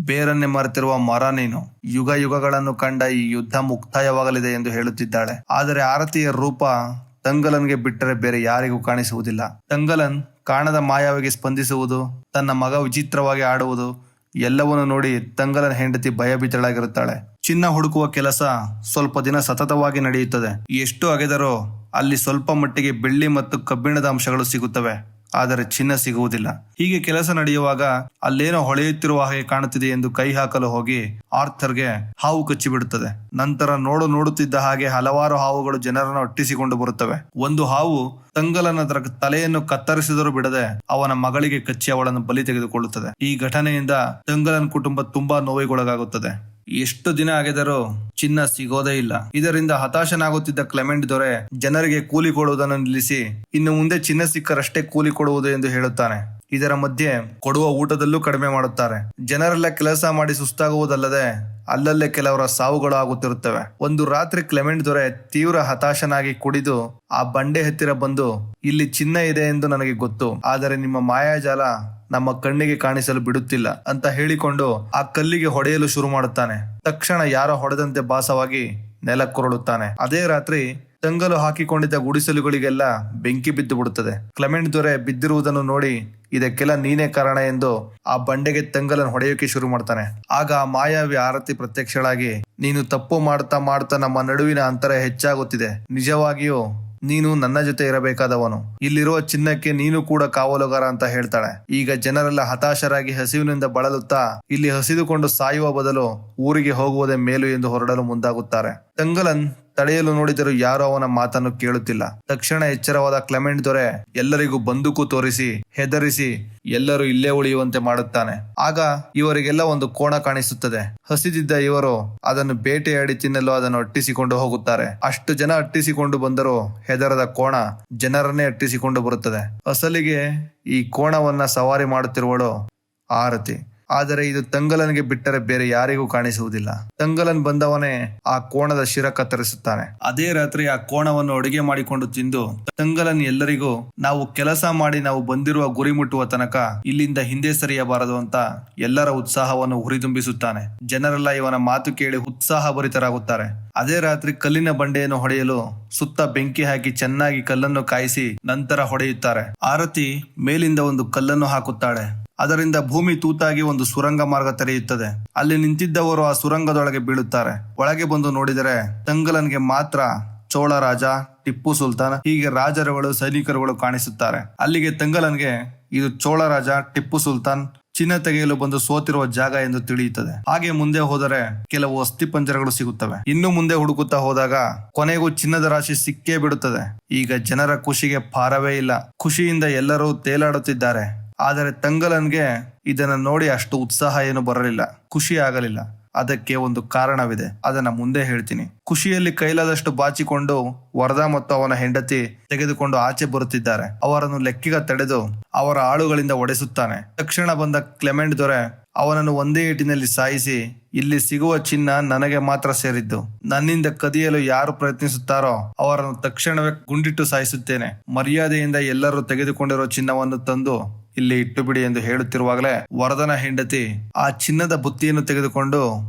ಬೇರನ್ನೇ ಮರೆತಿರುವ ಮರ ನೀನು. ಯುಗ ಯುಗಗಳನ್ನು ಕಂಡ ಈ ಯುದ್ಧ ಮುಕ್ತಾಯವಾಗಲಿದೆ ಎಂದು ಹೇಳುತ್ತಿದ್ದಾಳೆ. ಆದರೆ ಆರತಿಯ ರೂಪ ತಂಗಲನ್ಗೆ ಬಿಟ್ಟರೆ ಬೇರೆ ಯಾರಿಗೂ ಕಾಣಿಸುವುದಿಲ್ಲ. ತಂಗಲನ್ ಕಾಣದ ಮಾಯಾವಿಗೆ ಸ್ಪಂದಿಸುವುದು, ತನ್ನ ಮಗ ವಿಚಿತ್ರವಾಗಿ ಆಡುವುದು ಎಲ್ಲವನ್ನು ನೋಡಿ ತಂಗಲನ್ ಹೆಂಡತಿ ಭಯಭೀತಳಾಗಿರುತ್ತಾಳೆ. ಚಿನ್ನ ಹುಡುಕುವ ಕೆಲಸ ಸ್ವಲ್ಪ ದಿನ ಸತತವಾಗಿ ನಡೆಯುತ್ತದೆ. ಎಷ್ಟು ಅಗೆದರೂ ಅಲ್ಲಿ ಸ್ವಲ್ಪ ಮಟ್ಟಿಗೆ ಬೆಳ್ಳಿ ಮತ್ತು ಕಬ್ಬಿಣದ ಅಂಶಗಳು ಸಿಗುತ್ತವೆ, ಆದರೆ ಚಿನ್ನ ಸಿಗುವುದಿಲ್ಲ. ಹೀಗೆ ಕೆಲಸ ನಡೆಯುವಾಗ ಅಲ್ಲೇನೋ ಹೊಳೆಯುತ್ತಿರುವ ಹಾಗೆ ಕಾಣುತ್ತಿದೆ ಎಂದು ಕೈ ಹಾಕಲು ಹೋಗಿ ಆರ್ಥರ್ಗೆ ಹಾವು ಕಚ್ಚಿಬಿಡುತ್ತದೆ. ನಂತರ ನೋಡುತ್ತಿದ್ದ ಹಾಗೆ ಹಲವಾರು ಹಾವುಗಳು ಜನರನ್ನು ಒಟ್ಟಿಸಿಕೊಂಡು ಬರುತ್ತವೆ. ಒಂದು ಹಾವು ತಂಗಲನ ತಲೆಯನ್ನು ಕತ್ತರಿಸಿದರೂ ಬಿಡದೆ ಅವನ ಮಗಳಿಗೆ ಕಚ್ಚಿ ಅವಳನ್ನು ಬಲಿ ತೆಗೆದುಕೊಳ್ಳುತ್ತದೆ. ಈ ಘಟನೆಯಿಂದ ತಂಗಲನ್ ಕುಟುಂಬ ತುಂಬಾ ನೋವಿಗೊಳಗಾಗುತ್ತದೆ. ಎಷ್ಟು ದಿನ ಆಗಿದರೂ ಚಿನ್ನ ಸಿಗೋದೇ ಇಲ್ಲ. ಇದರಿಂದ ಹತಾಶನಾಗುತ್ತಿದ್ದ ಕ್ಲೆಮೆಂಟ್ ದೊರೆ ಜನರಿಗೆ ಕೂಲಿ ಕೊಡುವುದನ್ನು ನಿಲ್ಲಿಸಿ ಇನ್ನು ಮುಂದೆ ಚಿನ್ನ ಸಿಕ್ಕರಷ್ಟೇ ಕೂಲಿ ಕೊಡುವುದು ಎಂದು ಹೇಳುತ್ತಾನೆ. ಇದರ ಮಧ್ಯೆ ಕೊಡುವ ಊಟದಲ್ಲೂ ಕಡಿಮೆ ಮಾಡುತ್ತಾರೆ. ಜನರೆಲ್ಲ ಕೆಲಸ ಮಾಡಿ ಸುಸ್ತಾಗುವುದಲ್ಲದೆ ಅಲ್ಲಲ್ಲೇ ಕೆಲವರ ಸಾವುಗಳು ಆಗುತ್ತಿರುತ್ತವೆ. ಒಂದು ರಾತ್ರಿ ಕ್ಲೆಮೆಂಟ್ ದೊರೆ ತೀವ್ರ ಹತಾಶನಾಗಿ ಕುಡಿದು ಆ ಬಂಡೆ ಹತ್ತಿರ ಬಂದು, ಇಲ್ಲಿ ಚಿನ್ನ ಇದೆ ಎಂದು ನನಗೆ ಗೊತ್ತು, ಆದರೆ ನಿಮ್ಮ ಮಾಯಾಜಾಲ ನಮ್ಮ ಕಣ್ಣಿಗೆ ಕಾಣಿಸಲು ಬಿಡುತ್ತಿಲ್ಲ ಅಂತ ಹೇಳಿಕೊಂಡು ಆ ಕಲ್ಲಿಗೆ ಹೊಡೆಯಲು ಶುರು ಮಾಡುತ್ತಾನೆ. ತಕ್ಷಣ ಯಾರೋ ಹೊಡೆದಂತೆ ಭಾಸವಾಗಿ ನೆಲಕ್ಕುರುಳುತ್ತಾನೆ. ಅದೇ ರಾತ್ರಿ ತಂಗಲು ಹಾಕಿಕೊಂಡಿದ್ದ ಗುಡಿಸಲುಗಳಿಗೆಲ್ಲ ಬೆಂಕಿ ಬಿದ್ದು ಬಿಡುತ್ತದೆ. ಕ್ಲೆಮೆಂಟ್ ದೊರೆ ಬಿದ್ದಿರುವುದನ್ನು ನೋಡಿ ಇದಕ್ಕೆಲ್ಲ ನೀನೇ ಕಾರಣ ಎಂದು ಆ ಬಂಡೆಗೆ ತಂಗಲನ್ನು ಹೊಡೆಯೋಕೆ ಶುರು ಮಾಡ್ತಾನೆ. ಆಗ ಆ ಮಾಯಾವಿ ಆರತಿ ಪ್ರತ್ಯಕ್ಷಳಾಗಿ, ನೀನು ತಪ್ಪು ಮಾಡ್ತಾ ಮಾಡ್ತಾ ನಮ್ಮ ನಡುವಿನ ಅಂತರ ಹೆಚ್ಚಾಗುತ್ತಿದೆ. ನಿಜವಾಗಿಯೂ ನೀನು ನನ್ನ ಜೊತೆ ಇರಬೇಕಾದವನು. ಇಲ್ಲಿರುವ ಚಿನ್ನಕ್ಕೆ ನೀನು ಕೂಡ ಕಾವಲುಗಾರ ಅಂತ ಹೇಳ್ತಾಳೆ. ಈಗ ಜನರೆಲ್ಲ ಹತಾಶರಾಗಿ ಹಸಿವಿನಿಂದ ಬಳಲುತ್ತಾ ಇಲ್ಲಿ ಹಸಿದುಕೊಂಡು ಸಾಯುವ ಬದಲು ಊರಿಗೆ ಹೋಗುವುದೇ ಮೇಲು ಎಂದು ಹೊರಡಲು ಮುಂದಾಗುತ್ತಾರೆ. ತಂಗಲನ್ ತಡೆಯಲು ನೋಡಿದರೂ ಯಾರೂ ಅವನ ಮಾತನ್ನು ಕೇಳುತ್ತಿಲ್ಲ. ತಕ್ಷಣ ಎಚ್ಚರವಾದ ಕ್ಲೆಮೆಂಟ್ ದೊರೆ ಎಲ್ಲರಿಗೂ ಬಂದೂಕು ತೋರಿಸಿ ಹೆದರಿಸಿ ಎಲ್ಲರೂ ಇಲ್ಲೇ ಉಳಿಯುವಂತೆ ಮಾಡುತ್ತಾನೆ. ಆಗ ಇವರಿಗೆಲ್ಲ ಒಂದು ಕೋಣ ಕಾಣಿಸುತ್ತದೆ. ಹಸಿದಿದ್ದ ಇವರು ಅದನ್ನು ಬೇಟೆಯಾಡಿ ತಿನ್ನಲು ಅದನ್ನು ಅಟ್ಟಿಸಿಕೊಂಡು ಹೋಗುತ್ತಾರೆ. ಅಷ್ಟು ಜನ ಅಟ್ಟಿಸಿಕೊಂಡು ಬಂದರೂ ಹೆದರದ ಕೋಣ ಜನರನ್ನೇ ಅಟ್ಟಿಸಿಕೊಂಡು ಬರುತ್ತದೆ. ಅಸಲಿಗೆ ಈ ಕೋಣವನ್ನ ಸವಾರಿ ಮಾಡುತ್ತಿರುವಳು ಆರತಿ. ಆದರೆ ಇದು ತಂಗಲನ್ಗೆ ಬಿಟ್ಟರೆ ಬೇರೆ ಯಾರಿಗೂ ಕಾಣಿಸುವುದಿಲ್ಲ. ತಂಗಲನ್ ಬಂದವನೇ ಆ ಕೋಣದ ಶಿರ ಕತ್ತರಿಸುತ್ತಾನೆ. ಅದೇ ರಾತ್ರಿ ಆ ಕೋಣವನ್ನು ಅಡುಗೆ ಮಾಡಿಕೊಂಡು ತಿಂದು ತಂಗಲನ್ ಎಲ್ಲರಿಗೂ ನಾವು ಕೆಲಸ ಮಾಡಿ ನಾವು ಬಂದಿರುವ ಗುರಿ ಮುಟ್ಟುವ ತನಕ ಇಲ್ಲಿಂದ ಹಿಂದೆ ಸರಿಯಬಾರದು ಅಂತ ಎಲ್ಲರ ಉತ್ಸಾಹವನ್ನು ಹುರಿದುಂಬಿಸುತ್ತಾನೆ. ಜನರೆಲ್ಲ ಇವನ ಮಾತು ಕೇಳಿ ಉತ್ಸಾಹ ಭರಿತರಾಗುತ್ತಾರೆ. ಅದೇ ರಾತ್ರಿ ಕಲ್ಲಿನ ಬಂಡೆಯನ್ನು ಹೊಡೆಯಲು ಸುತ್ತ ಬೆಂಕಿ ಹಾಕಿ ಚೆನ್ನಾಗಿ ಕಲ್ಲನ್ನು ಕಾಯಿಸಿ ನಂತರ ಹೊಡೆಯುತ್ತಾರೆ. ಆರತಿ ಮೇಲಿಂದ ಒಂದು ಕಲ್ಲನ್ನು ಹಾಕುತ್ತಾಳೆ. ಅದರಿಂದ ಭೂಮಿ ತೂತಾಗಿ ಒಂದು ಸುರಂಗ ಮಾರ್ಗ ತೆರೆಯುತ್ತದೆ. ಅಲ್ಲಿ ನಿಂತಿದ್ದವರು ಆ ಸುರಂಗದೊಳಗೆ ಬೀಳುತ್ತಾರೆ. ಒಳಗೆ ಬಂದು ನೋಡಿದರೆ ತಂಗಲನ್ಗೆ ಮಾತ್ರ ಚೋಳ ರಾಜ, ಟಿಪ್ಪು ಸುಲ್ತಾನ್ ಹೀಗೆ ರಾಜರುಗಳು ಸೈನಿಕರುಗಳು ಕಾಣಿಸುತ್ತಾರೆ. ಅಲ್ಲಿಗೆ ತಂಗಲನ್ಗೆ ಇದು ಚೋಳ ರಾಜ ಟಿಪ್ಪು ಸುಲ್ತಾನ್ ಚಿನ್ನ ತೆಗೆಯಲು ಬಂದು ಸೋತಿರುವ ಜಾಗ ಎಂದು ತಿಳಿಯುತ್ತದೆ. ಹಾಗೆ ಮುಂದೆ ಹೋದರೆ ಕೆಲವು ಅಸ್ಥಿ ಪಂಜರಗಳು ಸಿಗುತ್ತವೆ. ಇನ್ನು ಮುಂದೆ ಹುಡುಕುತ್ತಾ ಹೋದಾಗ ಕೊನೆಗೂ ಚಿನ್ನದ ರಾಶಿ ಸಿಕ್ಕೇ ಬಿಡುತ್ತದೆ. ಈಗ ಜನರ ಖುಷಿಗೆ ಪಾರವೇ ಇಲ್ಲ. ಖುಷಿಯಿಂದ ಎಲ್ಲರೂ ತೇಲಾಡುತ್ತಿದ್ದಾರೆ. ಆದರೆ ತಂಗಲನ್ಗೆ ಇದನ್ನು ನೋಡಿ ಅಷ್ಟು ಉತ್ಸಾಹ ಏನು ಬರಲಿಲ್ಲ, ಖುಷಿ ಆಗಲಿಲ್ಲ. ಅದಕ್ಕೆ ಒಂದು ಕಾರಣವಿದೆ, ಅದನ್ನ ಮುಂದೆ ಹೇಳ್ತೀನಿ. ಖುಷಿಯಲ್ಲಿ ಕೈಲಾದಷ್ಟು ಬಾಚಿಕೊಂಡು ವರದಾ ಮತ್ತು ಅವನ ಹೆಂಡತಿ ತೆಗೆದುಕೊಂಡು ಆಚೆ ಬರುತ್ತಿದ್ದಾರೆ. ಅವರನ್ನು ಲೆಕ್ಕಿಗ ತಡೆದು ಅವರ ಆಳುಗಳಿಂದ ಒಡೆಸುತ್ತಾನೆ. ತಕ್ಷಣ ಬಂದ ಕ್ಲೆಮೆಂಟ್ ದೊರೆ ಅವನನ್ನು ಒಂದೇ ಏಟಿನಲ್ಲಿ ಸಾಯಿಸಿ, ಇಲ್ಲಿ ಸಿಗುವ ಚಿನ್ನ ನನಗೆ ಮಾತ್ರ ಸೇರಿದ್ದು. ನನ್ನಿಂದ ಕದಿಯಲು ಯಾರು ಪ್ರಯತ್ನಿಸುತ್ತಾರೋ ಅವರನ್ನು ತಕ್ಷಣವೇ ಗುಂಡಿಟ್ಟು ಸಾಯಿಸುತ್ತೇನೆ. ಮರ್ಯಾದೆಯಿಂದ ಎಲ್ಲರೂ ತೆಗೆದುಕೊಂಡಿರೋ ಚಿನ್ನವನ್ನು ತಂದು ಇಲ್ಲಿ ಇಟ್ಟು ಬಿಡಿ ಎಂದು ಹೇಳುತ್ತಿರುವಾಗಲೇ ವರದನ ಹೆಂಡತಿ ಆ ಚಿನ್ನದ ಬುತ್ತಿಯನ್ನು ತೆಗೆದುಕೊಂಡು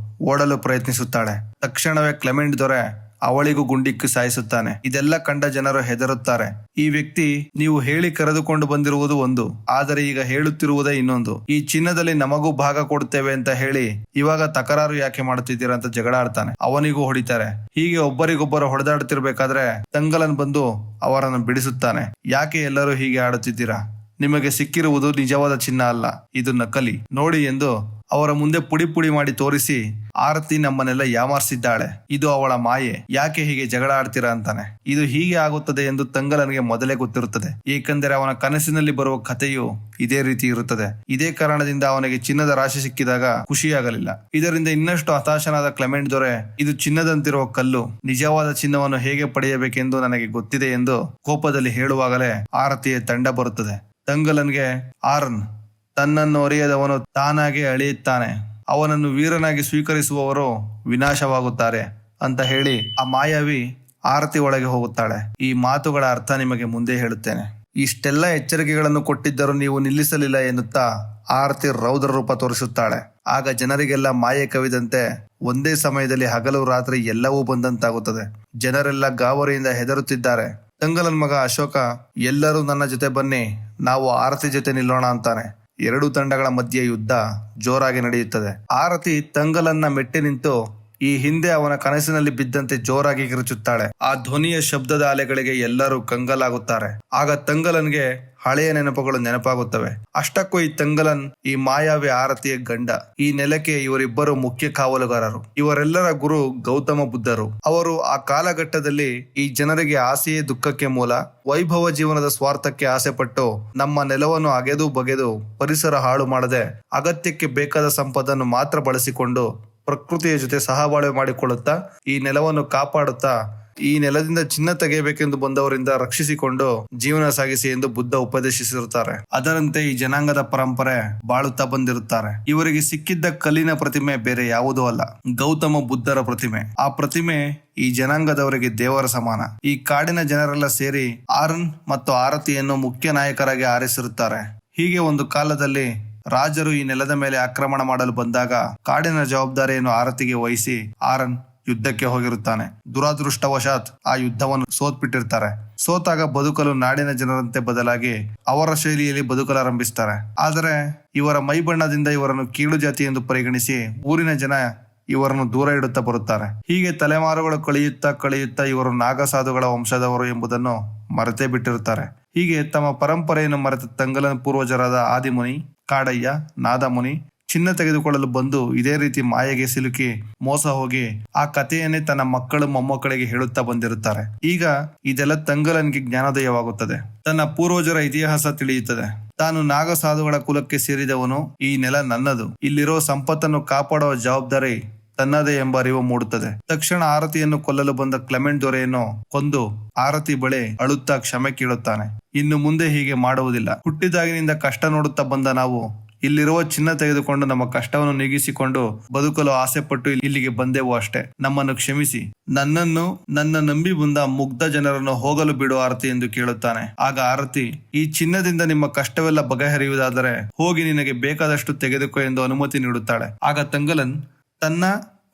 ಓಡಲು ಪ್ರಯತ್ನಿಸುತ್ತಾಳೆ. ತಕ್ಷಣವೇ ಕ್ಲೆಮೆಂಟ್ ದೊರೆ ಅವಳಿಗೂ ಗುಂಡಿಕ್ಕಿ ಸಾಯಿಸುತ್ತಾನೆ. ಇದೆಲ್ಲ ಕಂಡ ಜನರು ಹೆದರುತ್ತಾರೆ. ಈ ವ್ಯಕ್ತಿ ನೀವು ಹೇಳಿ ಕರೆದುಕೊಂಡು ಬಂದಿರುವುದು ಒಂದು, ಆದರೆ ಈಗ ಹೇಳುತ್ತಿರುವುದೇ ಇನ್ನೊಂದು. ಈ ಚಿನ್ನದಲ್ಲಿ ನಮಗೂ ಭಾಗ ಕೊಡುತ್ತೇವೆ ಅಂತ ಹೇಳಿ ಇವಾಗ ತಕರಾರು ಯಾಕೆ ಮಾಡುತ್ತಿದ್ದೀರಾ ಅಂತ ಜಗಳ ಆಡ್ತಾನೆ. ಅವನಿಗೂ ಹೊಡಿತಾರೆ. ಹೀಗೆ ಒಬ್ಬರಿಗೊಬ್ಬರು ಹೊಡೆದಾಡುತ್ತಿರ್ಬೇಕಾದ್ರೆ ತಂಗಲನ್ ಬಂದು ಅವರನ್ನು ಬಿಡಿಸುತ್ತಾನೆ. ಯಾಕೆ ಎಲ್ಲರೂ ಹೀಗೆ ಆಡುತ್ತಿದ್ದೀರಾ? ನಿಮಗೆ ಸಿಕ್ಕಿರುವುದು ನಿಜವಾದ ಚಿನ್ನ ಅಲ್ಲ, ಇದು ನಕಲಿ ನೋಡಿ ಎಂದು ಅವರ ಮುಂದೆ ಪುಡಿ ಪುಡಿ ಮಾಡಿ ತೋರಿಸಿ, ಆರತಿ ನಮ್ಮನ್ನೆಲ್ಲ ಯಾಮಾರಿಸಿದ್ದಾಳೆ, ಇದು ಅವಳ ಮಾಯೆ, ಯಾಕೆ ಹೀಗೆ ಜಗಳ ಆಡ್ತೀರಾ ಅಂತಾನೆ. ಇದು ಹೀಗೆ ಆಗುತ್ತದೆ ಎಂದು ತಂಗಲನಿಗೆ ಮೊದಲೇ ಗೊತ್ತಿರುತ್ತದೆ. ಏಕೆಂದರೆ ಅವನ ಕನಸಿನಲ್ಲಿ ಬರುವ ಕಥೆಯು ಇದೇ ರೀತಿ ಇರುತ್ತದೆ. ಇದೇ ಕಾರಣದಿಂದ ಅವನಿಗೆ ಚಿನ್ನದ ರಾಶಿ ಸಿಕ್ಕಿದಾಗ ಖುಷಿಯಾಗಲಿಲ್ಲ. ಇದರಿಂದ ಇನ್ನಷ್ಟು ಹತಾಶನಾದ ಕ್ಲೆಮೆಂಟ್ ದೊರೆ, ಇದು ಚಿನ್ನದಂತಿರುವ ಕಲ್ಲು, ನಿಜವಾದ ಚಿನ್ನವನ್ನು ಹೇಗೆ ಪಡೆಯಬೇಕೆಂದು ನನಗೆ ಗೊತ್ತಿದೆ ಎಂದು ಕೋಪದಲ್ಲಿ ಹೇಳುವಾಗಲೇ ಆರತಿಯ ತಂಡ ಬರುತ್ತದೆ. ತಂಗಲನ್ಗೆ ಆರನ್ ತನ್ನನ್ನು ಅರಿಯದವನು ತಾನಾಗೆ ಅಳಿಯುತ್ತಾನೆ, ಅವನನ್ನು ವೀರನಾಗಿ ಸ್ವೀಕರಿಸುವವರು ವಿನಾಶವಾಗುತ್ತಾರೆ ಅಂತ ಹೇಳಿ ಆ ಮಾಯಾವಿ ಆರತಿ ಒಳಗೆ ಹೋಗುತ್ತಾಳೆ. ಈ ಮಾತುಗಳ ಅರ್ಥ ನಿಮಗೆ ಮುಂದೆ ಹೇಳುತ್ತೇನೆ. ಇಷ್ಟೆಲ್ಲ ಎಚ್ಚರಿಕೆಗಳನ್ನು ಕೊಟ್ಟಿದ್ದರೂ ನೀವು ನಿಲ್ಲಿಸಲಿಲ್ಲ ಎನ್ನುತ್ತಾ ಆರತಿ ರೌದ್ರ ರೂಪ ತೋರಿಸುತ್ತಾಳೆ. ಆಗ ಜನರಿಗೆಲ್ಲ ಮಾಯೆ ಕವಿದಂತೆ ಒಂದೇ ಸಮಯದಲ್ಲಿ ಹಗಲು ರಾತ್ರಿ ಎಲ್ಲವೂ ಬಂದಂತಾಗುತ್ತದೆ. ಜನರೆಲ್ಲ ಗಾಬರಿಯಿಂದ ಹೆದರುತ್ತಿದ್ದಾರೆ. ತಂಗಲನ್ ಮಗ ಅಶೋಕ, ಎಲ್ಲರೂ ನನ್ನ ಜೊತೆ ಬನ್ನಿ, ನಾವು ಆರತಿ ಜೊತೆ ನಿಲ್ಲೋಣ ಅಂತಾನೆ. ಎರಡು ತಂಡಗಳ ಮಧ್ಯೆ ಯುದ್ಧ ಜೋರಾಗಿ ನಡೆಯುತ್ತದೆ. ಆರತಿ ತಂಗಲನ್ನ ಮೆಟ್ಟಿ ನಿಂತು ಈ ಹಿಂದೆ ಅವನ ಕನಸಿನಲ್ಲಿ ಬಿದ್ದಂತೆ ಜೋರಾಗಿ ಕಿರುಚುತ್ತಾಳೆ. ಆ ಧ್ವನಿಯ ಶಬ್ದದ ಅಲೆಗಳಿಗೆ ಎಲ್ಲರೂ ಕಂಗಲಾಗುತ್ತಾರೆ. ಆಗ ತಂಗಲನ್ಗೆ ಹಳೆಯ ನೆನಪುಗಳು ನೆನಪಾಗುತ್ತವೆ. ಅಷ್ಟಕ್ಕೂ ಈ ತಂಗಲನ್ ಈ ಮಾಯಾವಿ ಆರತಿಯ ಗಂಡ. ಈ ನೆಲಕ್ಕೆ ಇವರಿಬ್ಬರು ಮುಖ್ಯ ಕಾವಲುಗಾರರು. ಇವರೆಲ್ಲರ ಗುರು ಗೌತಮ ಬುದ್ಧರು. ಅವರು ಆ ಕಾಲಘಟ್ಟದಲ್ಲಿ ಈ ಜನರಿಗೆ ಆಸೆಯೇ ದುಃಖಕ್ಕೆ ಮೂಲ, ವೈಭವ ಜೀವನದ ಸ್ವಾರ್ಥಕ್ಕೆ ಆಸೆಪಟ್ಟು ನಮ್ಮ ನೆಲವನ್ನು ಅಗೆದು ಬಗೆದು ಪರಿಸರ ಹಾಳು ಮಾಡದೆ ಅಗತ್ಯಕ್ಕೆ ಬೇಕಾದ ಸಂಪದನ್ನು ಮಾತ್ರ ಬಳಸಿಕೊಂಡು ಪ್ರಕೃತಿಯ ಜೊತೆ ಸಹಬಾಳ್ವೆ ಮಾಡಿಕೊಳ್ಳುತ್ತಾ ಈ ನೆಲವನ್ನು ಕಾಪಾಡುತ್ತಾ ಈ ನೆಲದಿಂದ ಚಿನ್ನ ತೆಗೆಯಬೇಕೆಂದು ಬಂದವರಿಂದ ರಕ್ಷಿಸಿಕೊಂಡು ಜೀವನ ಸಾಗಿಸಿ ಎಂದು ಬುದ್ಧ ಉಪದೇಶಿಸಿರುತ್ತಾರೆ. ಅದರಂತೆ ಈ ಜನಾಂಗದ ಪರಂಪರೆ ಬಾಳುತ್ತಾ ಬಂದಿರುತ್ತಾರೆ. ಇವರಿಗೆ ಸಿಕ್ಕಿದ್ದ ಕಲ್ಲಿನ ಪ್ರತಿಮೆ ಬೇರೆ ಯಾವುದೂ ಅಲ್ಲ, ಗೌತಮ ಬುದ್ಧರ ಪ್ರತಿಮೆ. ಆ ಪ್ರತಿಮೆ ಈ ಜನಾಂಗದವರಿಗೆ ದೇವರ ಸಮಾನ. ಈ ಕಾಡಿನ ಜನರೆಲ್ಲ ಸೇರಿ ಆರನ್ ಮತ್ತು ಆರತಿಯನ್ನು ಮುಖ್ಯ ನಾಯಕರಾಗಿ ಆರಿಸಿರುತ್ತಾರೆ. ಹೀಗೆ ಒಂದು ಕಾಲದಲ್ಲಿ ರಾಜರು ಈ ನೆಲದ ಮೇಲೆ ಆಕ್ರಮಣ ಮಾಡಲು ಬಂದಾಗ ಕಾಡಿನ ಜವಾಬ್ದಾರಿಯನ್ನು ಆರತಿಗೆ ವಹಿಸಿ ಆರನ್ ಯುದ್ಧಕ್ಕೆ ಹೋಗಿರುತ್ತಾನೆ. ದುರಾದೃಷ್ಟವಶಾತ್ ಆ ಯುದ್ಧವನ್ನು ಸೋತ್ಬಿಟ್ಟಿರ್ತಾರೆ. ಸೋತಾಗ ಬದುಕಲು ನಾಡಿನ ಜನರಂತೆ ಬದಲಾಗಿ ಅವರ ಶೈಲಿಯಲ್ಲಿ ಬದುಕಲಾರಂಭಿಸ್ತಾರೆ. ಆದರೆ ಇವರ ಮೈಬಣ್ಣದಿಂದ ಇವರನ್ನು ಕೀಳು ಜಾತಿ ಎಂದು ಪರಿಗಣಿಸಿ ಊರಿನ ಜನ ಇವರನ್ನು ದೂರ ಇಡುತ್ತಾ ಬರುತ್ತಾರೆ. ಹೀಗೆ ತಲೆಮಾರುಗಳು ಕಳೆಯುತ್ತಾ ಇವರು ನಾಗಸಾಧುಗಳ ವಂಶದವರು ಎಂಬುದನ್ನು ಮರೆತೇ ಬಿಟ್ಟಿರುತ್ತಾರೆ. ಹೀಗೆ ತಮ್ಮ ಪರಂಪರೆಯನ್ನು ಮರೆತ ತಂಗಲನ ಪೂರ್ವಜರಾದ ಆದಿಮುನಿ, ಕಾಡಯ್ಯ, ನಾದಮುನಿ ಚಿನ್ನ ತೆಗೆದುಕೊಳ್ಳಲು ಬಂದು ಇದೇ ರೀತಿ ಮಾಯೆಗೆ ಸಿಲುಕಿ ಮೋಸ ಹೋಗಿ ಆ ಕಥೆಯನ್ನೇ ತನ್ನ ಮಕ್ಕಳು ಮೊಮ್ಮಕ್ಕಳಿಗೆ ಹೇಳುತ್ತಾ ಬಂದಿರುತ್ತಾರೆ. ಈಗ ಇದೆಲ್ಲ ತಂಗಲನ್ಗೆ ಜ್ಞಾನೋದಯವಾಗುತ್ತದೆ. ತನ್ನ ಪೂರ್ವಜರ ಇತಿಹಾಸ ತಿಳಿಯುತ್ತದೆ. ತಾನು ನಾಗಸಾಧುಗಳ ಕುಲಕ್ಕೆ ಸೇರಿದವನು, ಈ ನೆಲ ನನ್ನದು, ಇಲ್ಲಿರೋ ಸಂಪತ್ತನ್ನು ಕಾಪಾಡುವ ಜವಾಬ್ದಾರಿ ತನ್ನದೇ ಎಂಬ ಅರಿವು ಮೂಡುತ್ತದೆ. ತಕ್ಷಣ ಆರತಿಯನ್ನು ಕೊಲ್ಲಲು ಬಂದ ಕ್ಲೆಮೆಂಟ್ ದೊರೆಯನ್ನು ಕೊಂದು ಆರತಿ ಬಳಿ ಅಳುತ್ತಾ ಕ್ಷಮೆ ಕೇಳುತ್ತಾನೆ. ಇನ್ನು ಮುಂದೆ ಹೀಗೆ ಮಾಡುವುದಿಲ್ಲ. ಹುಟ್ಟಿದಾಗಿನಿಂದ ಕಷ್ಟ ನೋಡುತ್ತಾ ಬಂದ ನಾವು ಇಲ್ಲಿರುವ ಚಿನ್ನ ತೆಗೆದುಕೊಂಡು ನಮ್ಮ ಕಷ್ಟವನ್ನು ನೀಗಿಸಿಕೊಂಡು ಬದುಕಲು ಆಸೆ ಪಟ್ಟು ಇಲ್ಲಿಗೆ ಬಂದೆವು ಅಷ್ಟೇ. ನಮ್ಮನ್ನು ಕ್ಷಮಿಸಿ. ನನ್ನ ನಂಬಿ ಬಂದ ಮುಗ್ಧ ಜನರನ್ನು ಹೋಗಲು ಬಿಡು ಆರತಿ ಎಂದು ಕೇಳುತ್ತಾನೆ. ಆಗ ಆರತಿ, ಈ ಚಿನ್ನದಿಂದ ನಿಮ್ಮ ಕಷ್ಟವೆಲ್ಲ ಬಗೆಹರಿಯುವುದಾದರೆ ಹೋಗಿ ನಿನಗೆ ಬೇಕಾದಷ್ಟು ತೆಗೆದುಕೋ ಎಂದು ಅನುಮತಿ ನೀಡುತ್ತಾಳೆ. ಆಗ ತಂಗಲನ್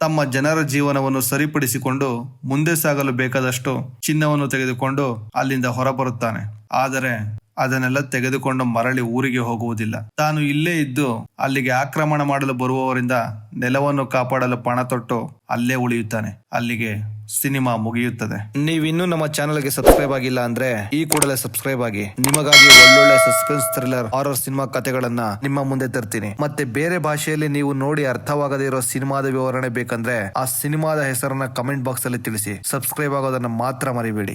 ತಮ್ಮ ಜನರ ಜೀವನವನ್ನು ಸರಿಪಡಿಸಿಕೊಂಡು ಮುಂದೆ ಸಾಗಲು ಬೇಕಾದಷ್ಟು ಚಿನ್ನವನ್ನು ತೆಗೆದುಕೊಂಡು ಅಲ್ಲಿಂದ ಹೊರಬರುತ್ತಾನೆ. ಆದರೆ ಅದನ್ನೆಲ್ಲ ತೆಗೆದುಕೊಂಡು ಮರಳಿ ಊರಿಗೆ ಹೋಗುವುದಿಲ್ಲ. ತಾನು ಇಲ್ಲೇ ಇದ್ದು ಅಲ್ಲಿಗೆ ಆಕ್ರಮಣ ಮಾಡಲು ಬರುವವರಿಂದ ನೆಲವನ್ನು ಕಾಪಾಡಲು ಪಣ ತೊಟ್ಟು ಅಲ್ಲೇ ಉಳಿಯುತ್ತಾನೆ. ಅಲ್ಲಿಗೆ ಸಿನಿಮಾ ಮುಗಿಯುತ್ತದೆ. ನೀವಿನ್ನೂ ನಮ್ಮ ಚಾನೆಲ್ಗೆ ಸಬ್ಸ್ಕ್ರೈಬ್ ಆಗಿಲ್ಲ ಅಂದ್ರೆ ಈ ಕೂಡಲೇ ಸಬ್ಸ್ಕ್ರೈಬ್ ಆಗಿ. ನಿಮಗಾಗಿ ಒಳ್ಳೊಳ್ಳೆ ಸಸ್ಪೆನ್ಸ್ ಥ್ರಿಲ್ಲರ್ ಹಾರರ್ ಸಿನಿಮಾ ಕಥೆಗಳನ್ನ ನಿಮ್ಮ ಮುಂದೆ ತರ್ತೀನಿ. ಮತ್ತೆ ಬೇರೆ ಭಾಷೆಯಲ್ಲಿ ನೀವು ನೋಡಿ ಅರ್ಥವಾಗದೇ ಇರೋ ಸಿನಿಮಾದ ವಿವರಣೆ ಬೇಕಂದ್ರೆ ಆ ಸಿನಿಮಾದ ಹೆಸರನ್ನ ಕಮೆಂಟ್ ಬಾಕ್ಸ್ ಅಲ್ಲಿ ತಿಳಿಸಿ. ಸಬ್ಸ್ಕ್ರೈಬ್ ಆಗೋದನ್ನ ಮಾತ್ರ ಮರಿಬೇಡಿ.